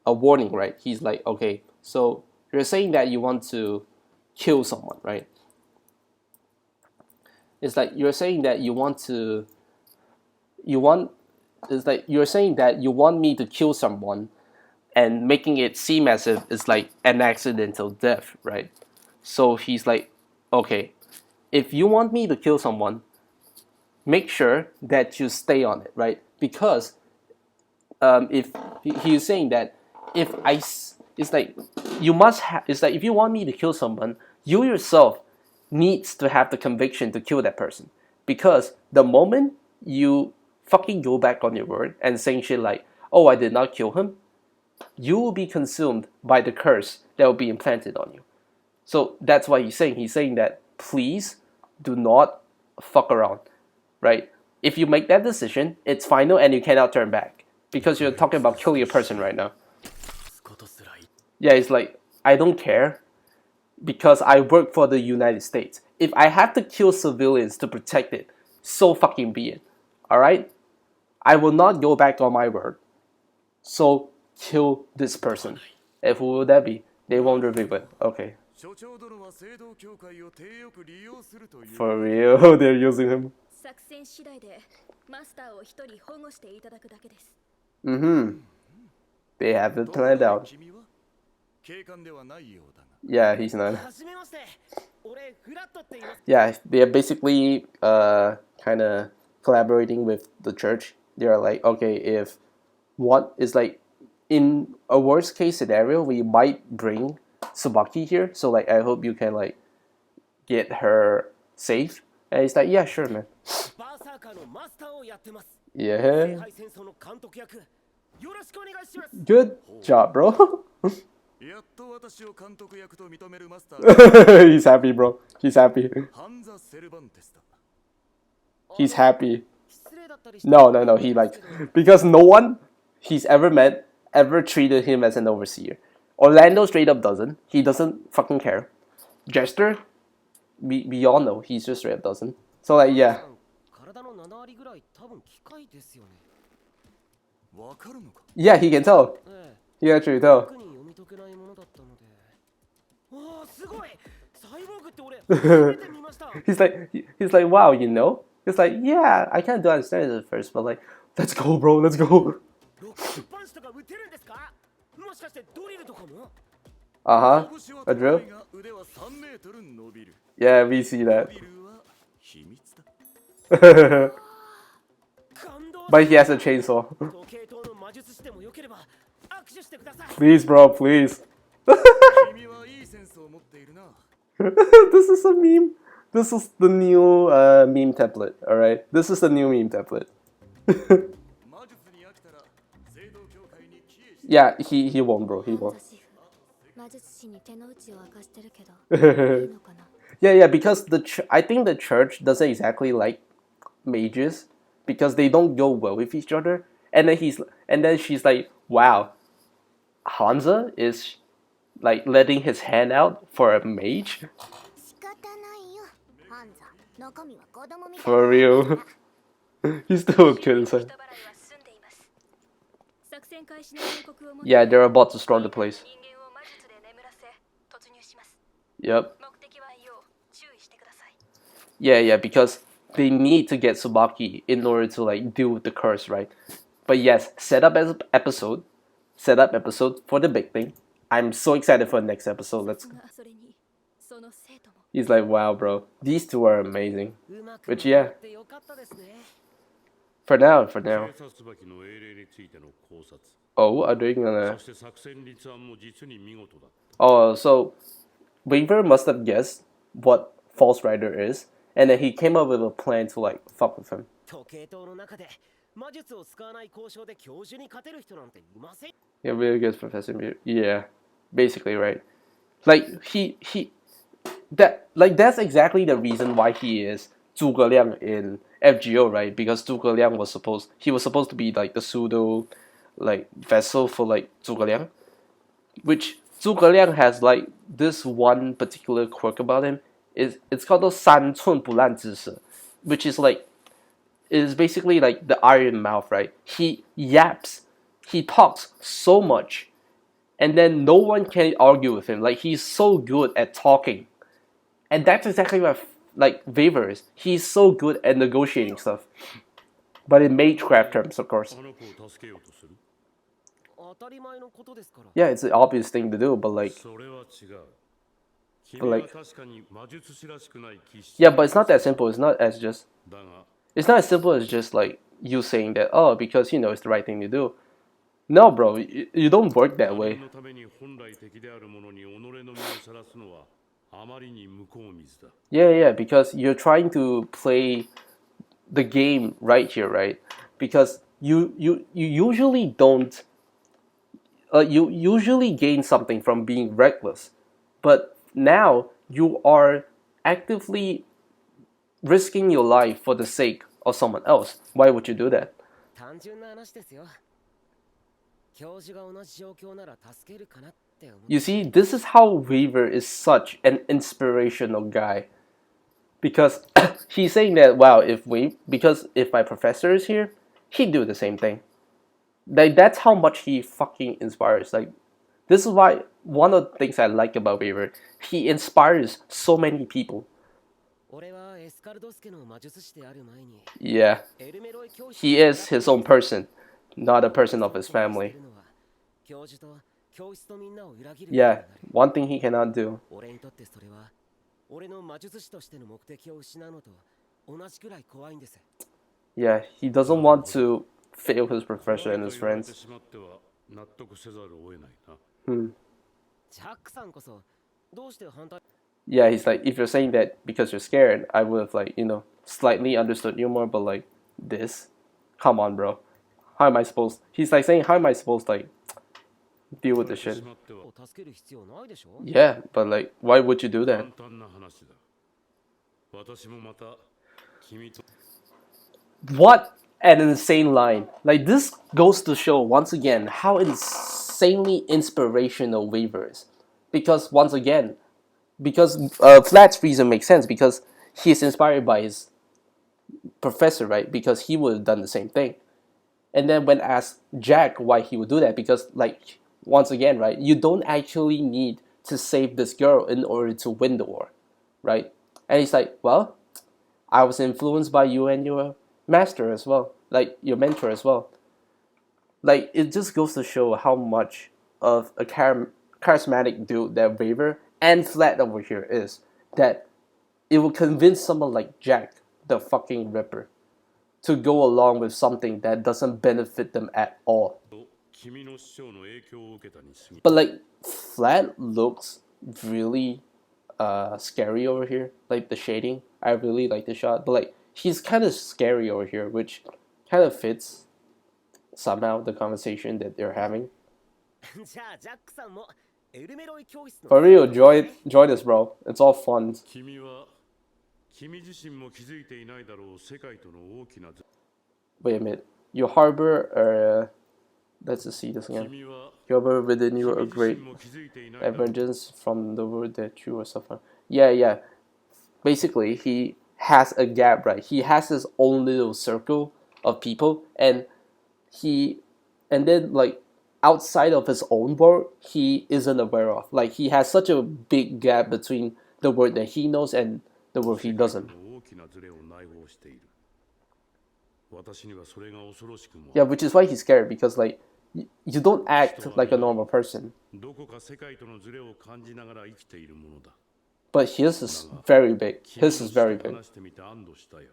a warning, right? He's like, okay, so you're saying that you want to kill someone, right? It's like you're saying that you're saying that you want me to kill someone and making it seem as if it's like an accidental death, right? So he's like, okay, if you want me to kill someone, make sure that you stay on it, right? Because if he's saying that if it's like you must have, it's like if you want me to kill someone, you yourself needs to have the conviction to kill that person. Because the moment you fucking go back on your word and saying shit like, oh, I did not kill him, you will be consumed by the curse that will be implanted on you. So that's why he's saying that please do not fuck around, right? If you make that decision, it's final and you cannot turn back because you're talking about killing a person right now. ことすらい Yeah, it's like I don't care because I work for the United States. If I have to kill civilians to protect it, so fucking be it. All right? I will not go back on my word. So kill this person. And who will that be? They won't reveal it. Okay. 所長殿は聖堂教会を体よく利用するという For real, they're using him. 作戦次第でマスターを一人保護していただくだけです。 Mm-hmm. They have it planned out. 君は警官ではないようだが Yeah, he's not. はじめまして俺フラットって言います Yeah, they're basically kind of collaborating with the church. They're like, okay, if what is like in a worst case scenario, we might bring Tsubaki here. So like, I hope you can like get her safe. And he's like, yeah, sure, man. バーサーカーのマスターをやってます Yeah, 聖杯戦争の監督役よろしくお願いします good job, bro. やっと私を監督役と認めるマスターが He's happy, bro. He's happy. ハンザ・セルバンテスだ He's happy. 失礼だったりして No, no, no. He like because no one he's ever met ever treated him as an overseer. Orlando straight up doesn't. He doesn't fucking care. Jester, we all know he's just straight up doesn't. So like yeah, 体の7割ぐらい多分機械ですよねわかるのか yeah, he can tell. え He can actually tell. 特に読み解けないものだったのでわあすごいサイボーグって俺初めて見ました He's like wow, you know. It's like yeah, I kind of don't understand it at first, but like let's go, bro, let's go. ロックパンチとか打てるんですかもしかしてドリルとかも Uh huh. 拳は A 高 drill. いが腕は3メートル伸びる Yeah, we see ド that. リルは秘密だ 感動 But he has a chainsaw. 時計塔の魔術師でもよければ握手してください Please, bro, please. 君はいいセンスを持っているな This is a meme. This is the new meme template. All right, this is the new meme template. 魔術に飽きたら聖堂教会に帰依して Yeah, he won't, bro. He ハン won't. ザ師傅魔術師に手の内を明かしてるけどいいのかな Yeah, yeah, because I think the church doesn't exactly like mages because they don't go well with each other. And then she's like, wow, Hansa is like letting his hand out for a mage 仕方ないよハンザ中身は子供みたい for real. He's still a kid inside. 人払いは済んでいます作戦開始の報告をも Yeah, they're about to storm the place. 人間を魔術で眠らせ突入します Yep. 目的は要注意してください Yeah, yeah, because they need to get Tsubaki in order to like deal with the curse, right? But yes, set up episode for the big thing. I'm so excited for the next episode. Let's. がそれにその生徒も He's like, wow, bro, these two are amazing. うまく Which, yeah. まとまってよかったですね For now, for now. 警察椿の英霊についての考察 Oh, are they gonna? そして作戦立案も実に見事だ Oh, so Weaver must have guessed what False Rider is, and then he came up with a plan to like fuck with him. 時計塔の中で魔術を使わない交渉で教授に勝てる人なんていません Yeah, really good Professor Mew. Yeah, basically right. Like that's exactly the reason why he is Zhuge Liang in FGO, right? Because Zhuge Liang was supposed to be like the pseudo like vessel for like Zhuge Liang, which Zhuge Liang has like this one particular quirk about him. It's called the 三寸不烂之舌, which is basically like the iron mouth, right? He yaps, he talks so much, and then no one can argue with him. Like, he's so good at talking, and that's exactly what like Vaver is. He's so good at negotiating stuff, but in magecraft terms, of course. あの子を助けようとする 当たり前のことですから Yeah, it's an obvious thing to do, but like, それは違う君 But は like- 確かに魔術師らしくない気質 yeah, but it's not that simple. It's not asだが simple as just like you saying that, oh, because it's the right thing to do. No, bro, you don't work that 他 way. 人のために本来敵であるものに己の身をさらすのはあまりに向こう水だ Yeah, because you're trying to play the game right here, right? Because you usually don't. You usually gain something from being reckless, but now you are actively risking your life for the sake of someone else. Why would you do that? 単純な話ですよ教授が同じ状況なら助けるかなって思う You see, this is how Weaver is such an inspirational guy. Because he's saying that, wow, because if my professor is here, he'd do the same thing. Like, that's how much he fucking inspires. Like, this is why one of the things I like about Weaver, he inspires so many people. 俺はエスカルドスケの魔術師である前に Yeah, エルメロイ教室 he is his own person, not a person of his family. 教授と教室とみんなを裏切る Yeah, one thing he cannot do. 俺にとってそれは俺の魔術師としての目的を失うのと同じくらい怖いんです Yeah, he doesn't want to fail his professor and his と言われて friends. しまっては納得せざるを得ないな ジャックさんこそどうして反対 Yeah, he's like, if you're saying that because you're scared, I would have like, slightly understood you more, but like, this? Come on, bro. How am I supposed... He's like saying, how am I supposed to like, deal with this し shit? まっては助ける必要ないでしょ Yeah, but like, why would you do that? 簡単な話だ私もまた君と What an insane line. Like, this goes to show, once again, how insanely inspirational Weaver is. Because, once again, Flat's reason makes sense, because he's inspired by his professor, right? Because he would have done the same thing. And then when asked Jack why he would do that, because, like, once again, right, you don't actually need to save this girl in order to win the war, right? And he's like, well, I was influenced by you and your master as well, like your mentor as well. Like, it just goes to show how much of a charismatic dude that Weaver and Flat over here is, that it will convince someone like Jack, the fucking Ripper, to go along with something that doesn't benefit them at all. 君の師匠の影響を受けたに過ぎ But like, Flat looks really scary over here. Like the shading, I really like the shot. But like, he's kind of scary over here, which kind of fits somehow the conversation that they're having. じゃあジャックさんもエルメロイ教室の For real, join this, bro. It's all fun. 君は君自身も気づいていないだろう世界との大きな Wait a minute. You harbor, let's just see this again. 君は You harbor within you a 君自 great 身も気づいていないだろう emergence from the world that you are suffering. Yeah. Basically, he has a gap, right? He has his own little circle of people, and then like outside of his own world, he isn't aware of. Like, he has such a big gap between the world that he knows and the world he doesn't. 大きなズレを内包している私にはそれが恐ろしくも Yeah, which is why he's scared, because like you don't act like a normal person. どこか世界とのズレを感じながら生きているものだ But his is very big. His is very big. 話してみて安堵したよ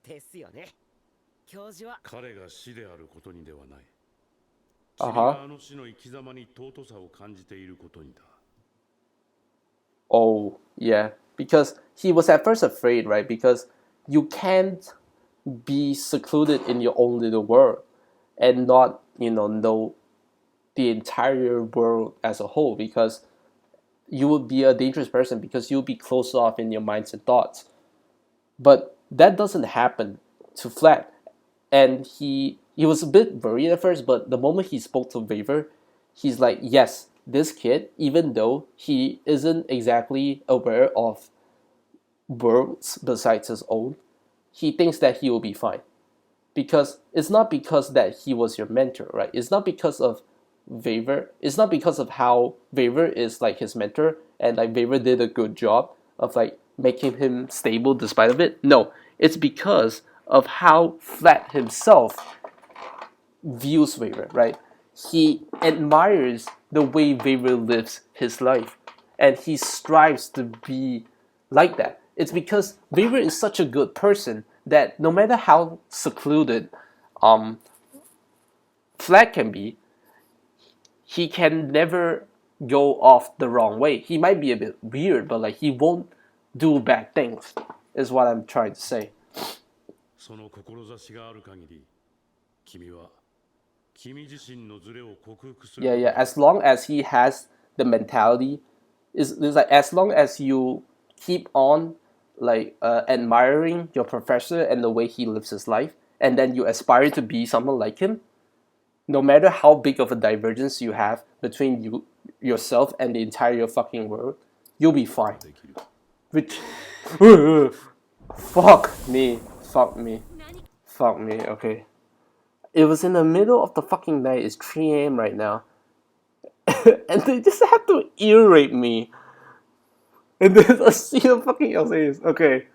ですよね教授は彼が死であることにではない Uh-huh. 君があの死の生き様に尊さを感じていることにだ Oh, yeah. Because he was at first afraid, right? Because you can't be secluded in your own little world and not, know the entire world as a whole, because you would be a dangerous person, because you'll be closed off in your minds and thoughts. But that doesn't happen to Flat. And he was a bit worried at first, but the moment he spoke to Weaver, he's like, yes, this kid, even though he isn't exactly aware of worlds besides his own, he thinks that he will be fine. Because it's not because that he was your mentor, right? It's not because of Vaver. It's not because of how Vaver is like his mentor and like Vaver did a good job of like making him stable despite of it. No, it's because of how Flat himself views Vaver, right? He admires the way Vaver lives his life, and he strives to be like that. It's because Vaver is such a good person that no matter how secluded Flat can be, he can never go off the wrong way. He might be a bit weird, but like he won't do bad things, is what I'm trying to say. その志がある限り、君は君自身のズレを克服する。 Yeah, as long as he has the mentality, is like as long as you keep on like admiring your professor and the way he lives his life, and then you aspire to be someone like him, no matter how big of a divergence you have between yourself and the entire fucking world, you'll be fine. Which fuck me. Okay. It was in the middle of the fucking night. It's 3 a.m. right now. And they just have to ear rape me. And there's a scene of fucking Alcides. Okay.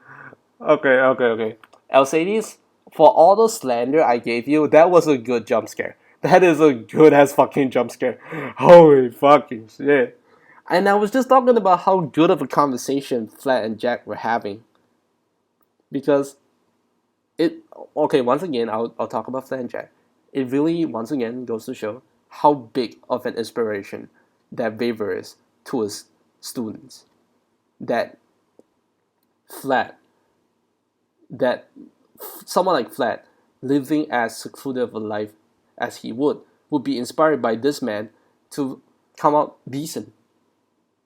Alcides, for all the slander I gave you, that was a good jump scare. That is a good ass fucking jump scare. Holy fucking shit. And I was just talking about how good of a conversation Flat and Jack were having. Because once again, I'll talk about Flat and Jack. It really, once again, goes to show how big of an inspiration that Vaver is to his students. That someone like Flat, living as secluded of a life as he would be inspired by this man to come out decent.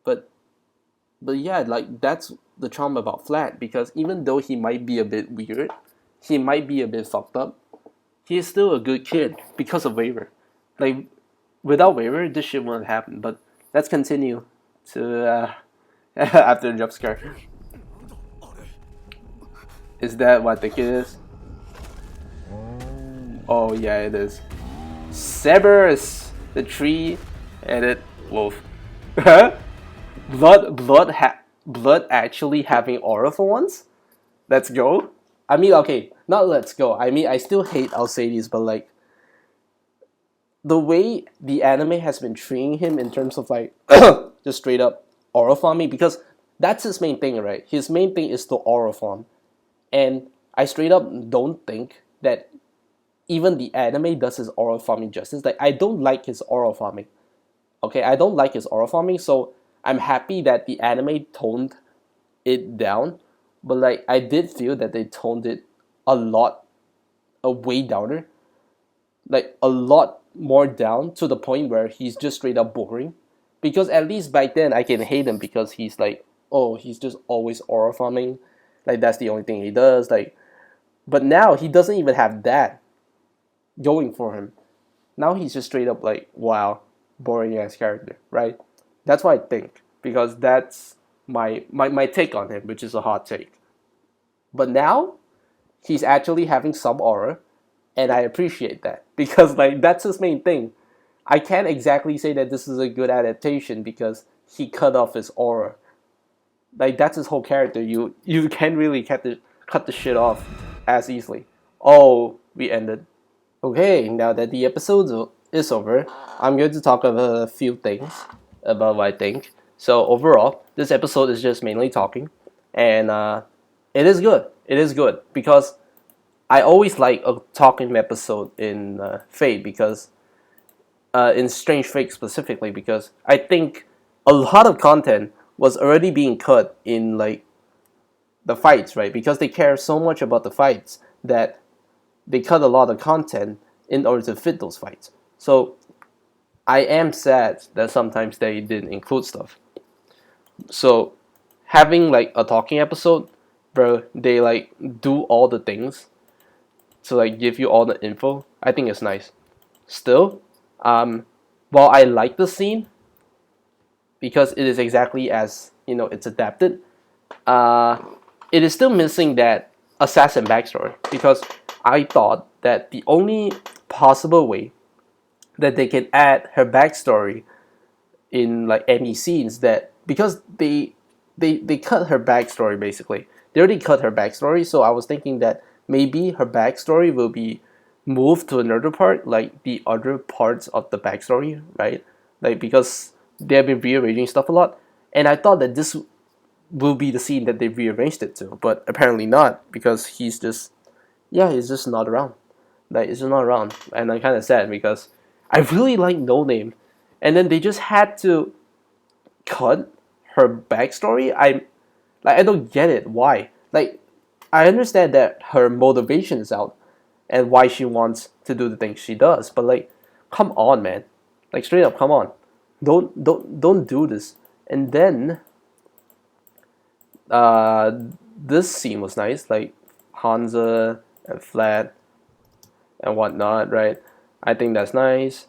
But yeah, like that's the charm about Flat, because even though he might be a bit weird, he might be a bit fucked up, he is still a good kid because of Vaver. Like, without Vaver, this shit wouldn't happen. But let's continue to after the jump scare. Is that what I think it is? Oh yeah, it is. Cerberus, the tree-headed wolf. Blood actually having aura for once? Let's go. I mean, okay, not let's go. I mean, I still hate Alcides, but like, the way the anime has been treating him in terms of like, just straight up aura farming, because that's his main thing, right? His main thing is to aura farm. And I straight up don't think that even the anime does his aura farming justice. Like, I don't like his aura farming. Okay, I don't like his aura farming, so I'm happy that the anime toned it down. But like, I did feel that they toned it a way downer. Like, a lot more down to the point where he's just straight up boring. Because at least back then I can hate him because he's like, oh, he's just always aura farming. Like, that's the only thing he does. Like, but now he doesn't even have that going for him. Now he's just straight up like, wow, boring ass character, right? That's what I think, because that's my take on him, which is a hot take. But now he's actually having some aura, and I appreciate that, because like, that's his main thing. I can't exactly say that this is a good adaptation because he cut off his aura. Like, that's his whole character. You can't really cut the shit off as easily. Oh, we ended. Okay, now that the episode is over, I'm going to talk about a few things about what I think. So overall, this episode is just mainly talking, and it is good. It is good because I always like a talking episode in Fate, because in Strange Fate specifically, because I think a lot of content was already being cut in like the fights, right? Because they care so much about the fights that they cut a lot of content in order to fit those fights. So I am sad that sometimes they didn't include stuff. So having like a talking episode where they like do all the things to like give you all the info, I think it's nice. Still, while I like the scene, because it is exactly as it's adapted. It is still missing that assassin backstory, because I thought that the only possible way that they can add her backstory in like any scenes, that because they cut her backstory, basically they already cut her backstory, so I was thinking that maybe her backstory will be moved to another part, like the other parts of the backstory, right? Like, because they have been rearranging stuff a lot, and I thought that this will be the scene that they rearranged it to, but apparently not, because he's just not around. Like, he's just not around, and I'm kind of sad because I really like No Name, and then they just had to cut her backstory. I don't get it. Why? Like, I understand that her motivation is out and why she wants to do the things she does, but like, come on, man. Like, straight up, come on. Don't do this. And then this scene was nice, like Hansa and Flat and whatnot, right? I think that's nice.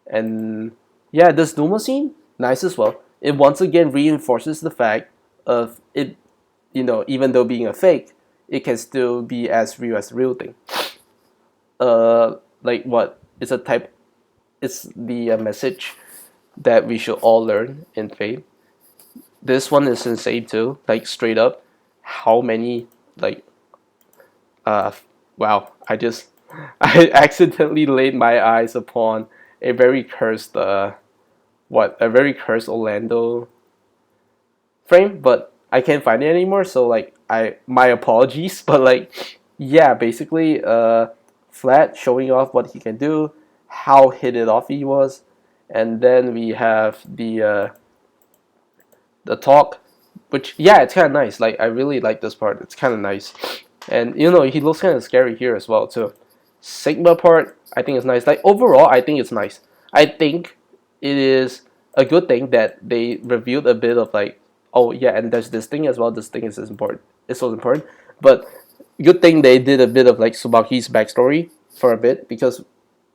And yeah, this Duma scene, nice as well. It once again reinforces the fact of it, even though being a fake, it can still be as real as the real thing. Like what? It's the message that we should all learn in Fate. This one is insane too, like straight up. How many, like, wow, I accidentally laid my eyes upon a very cursed, a very cursed Orlando frame, but I can't find it anymore, so like, my apologies, but like, yeah, basically, Flat showing off what he can do, how hit it off he was, and then we have the talk, which, yeah, it's kind of nice. Like, I really like this part. It's kind of nice, and he looks kind of scary here as well too. Sigma part, I think is nice. Like, overall, I think it's nice. I think it is a good thing that they revealed a bit of like, oh yeah, and there's this thing as well. This thing is important. It's so important, but good thing they did a bit of like Tsubaki's backstory for a bit, because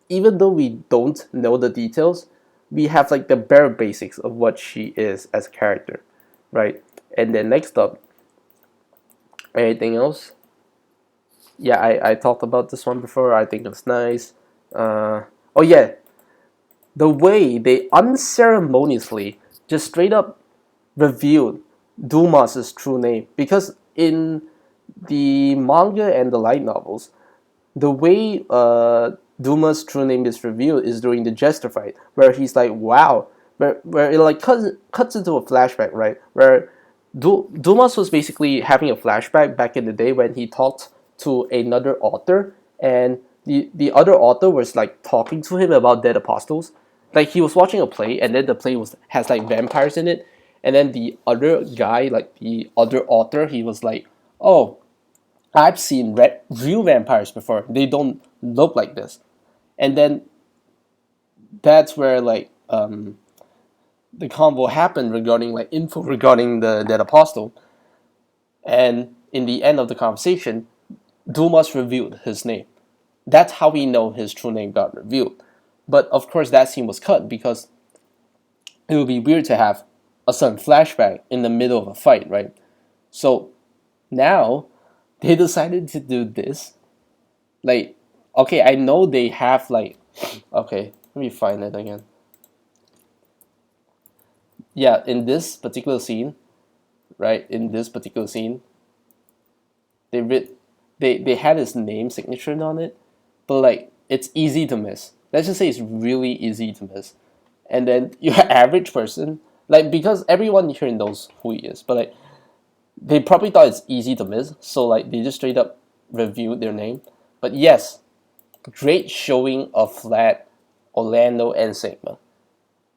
even though we don't know the details, we have like the bare basics of what she is as a character, right? And then next up, anything else? Yeah, I talked about this one before. I think it's nice. Oh yeah, the way they unceremoniously just straight up revealed Dumas' true name, because in the manga and the light novels, the way Dumas' true name is revealed is during the Jester fight, where he's like, wow, where it like cuts into a flashback, right? Where Dumas was basically having a flashback back in the day when he talked to another author, and the other author was like talking to him about Dead Apostles. Like, he was watching a play, and then the play has like vampires in it, and then the other guy, like the other author, he was like, oh, I've seen real vampires before. They don't look like this. And then that's where like the convo happened regarding like info regarding the Dead Apostle. And in the end of the conversation, Dumas revealed his name. That's how we know his true name got revealed. But of course that scene was cut because it would be weird to have a sudden flashback in the middle of a fight, right? So now they decided to do this. Like, okay, I know they have like, okay, let me find it again. Yeah, in this particular scene, right? In this particular scene, they had his name signature on it, but like, it's easy to miss. Let's just say it's really easy to miss. And then your average person, like, because everyone here knows who he is, but like, they probably thought it's easy to miss, so like, they just straight up revealed their name. But yes, great showing of Flat, Orlando, and Sigma.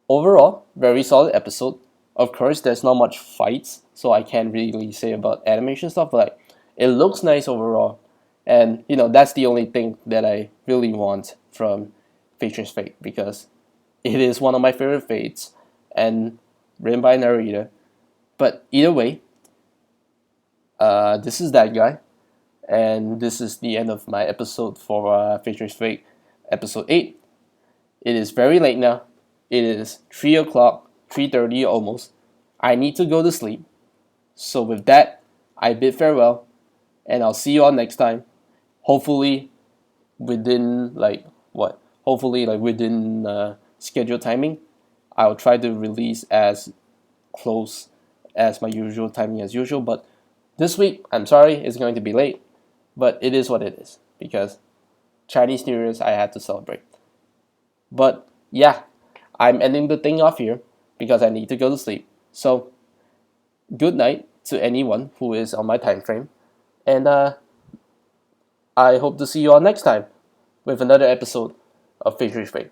Overall, very solid episode. Of course, there's not much fights, so I can't really say about animation stuff, but like, it looks nice overall. And that's the only thing that I really want from Fate Trace Fate, because it is one of my favorite fates and written by Narita. But either way, this is that guy, and this is the end of my episode for Fate Trace Fate episode 8. It is very late now. It is 3 o'clock 3:30 almost. I need to go to sleep. So with that, I bid farewell, and I'll see you all next time. Hopefully, within like what? Hopefully, like within scheduled timing. I'll try to release as close as my usual timing as usual. But this week, I'm sorry, it's going to be late. But it is what it is because Chinese New Year's I had to celebrate. But yeah, I'm ending the thing off here because I need to go to sleep. So good night to anyone who is on my time frame, and I hope to see you all next time with another episode of Fate.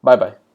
Bye bye.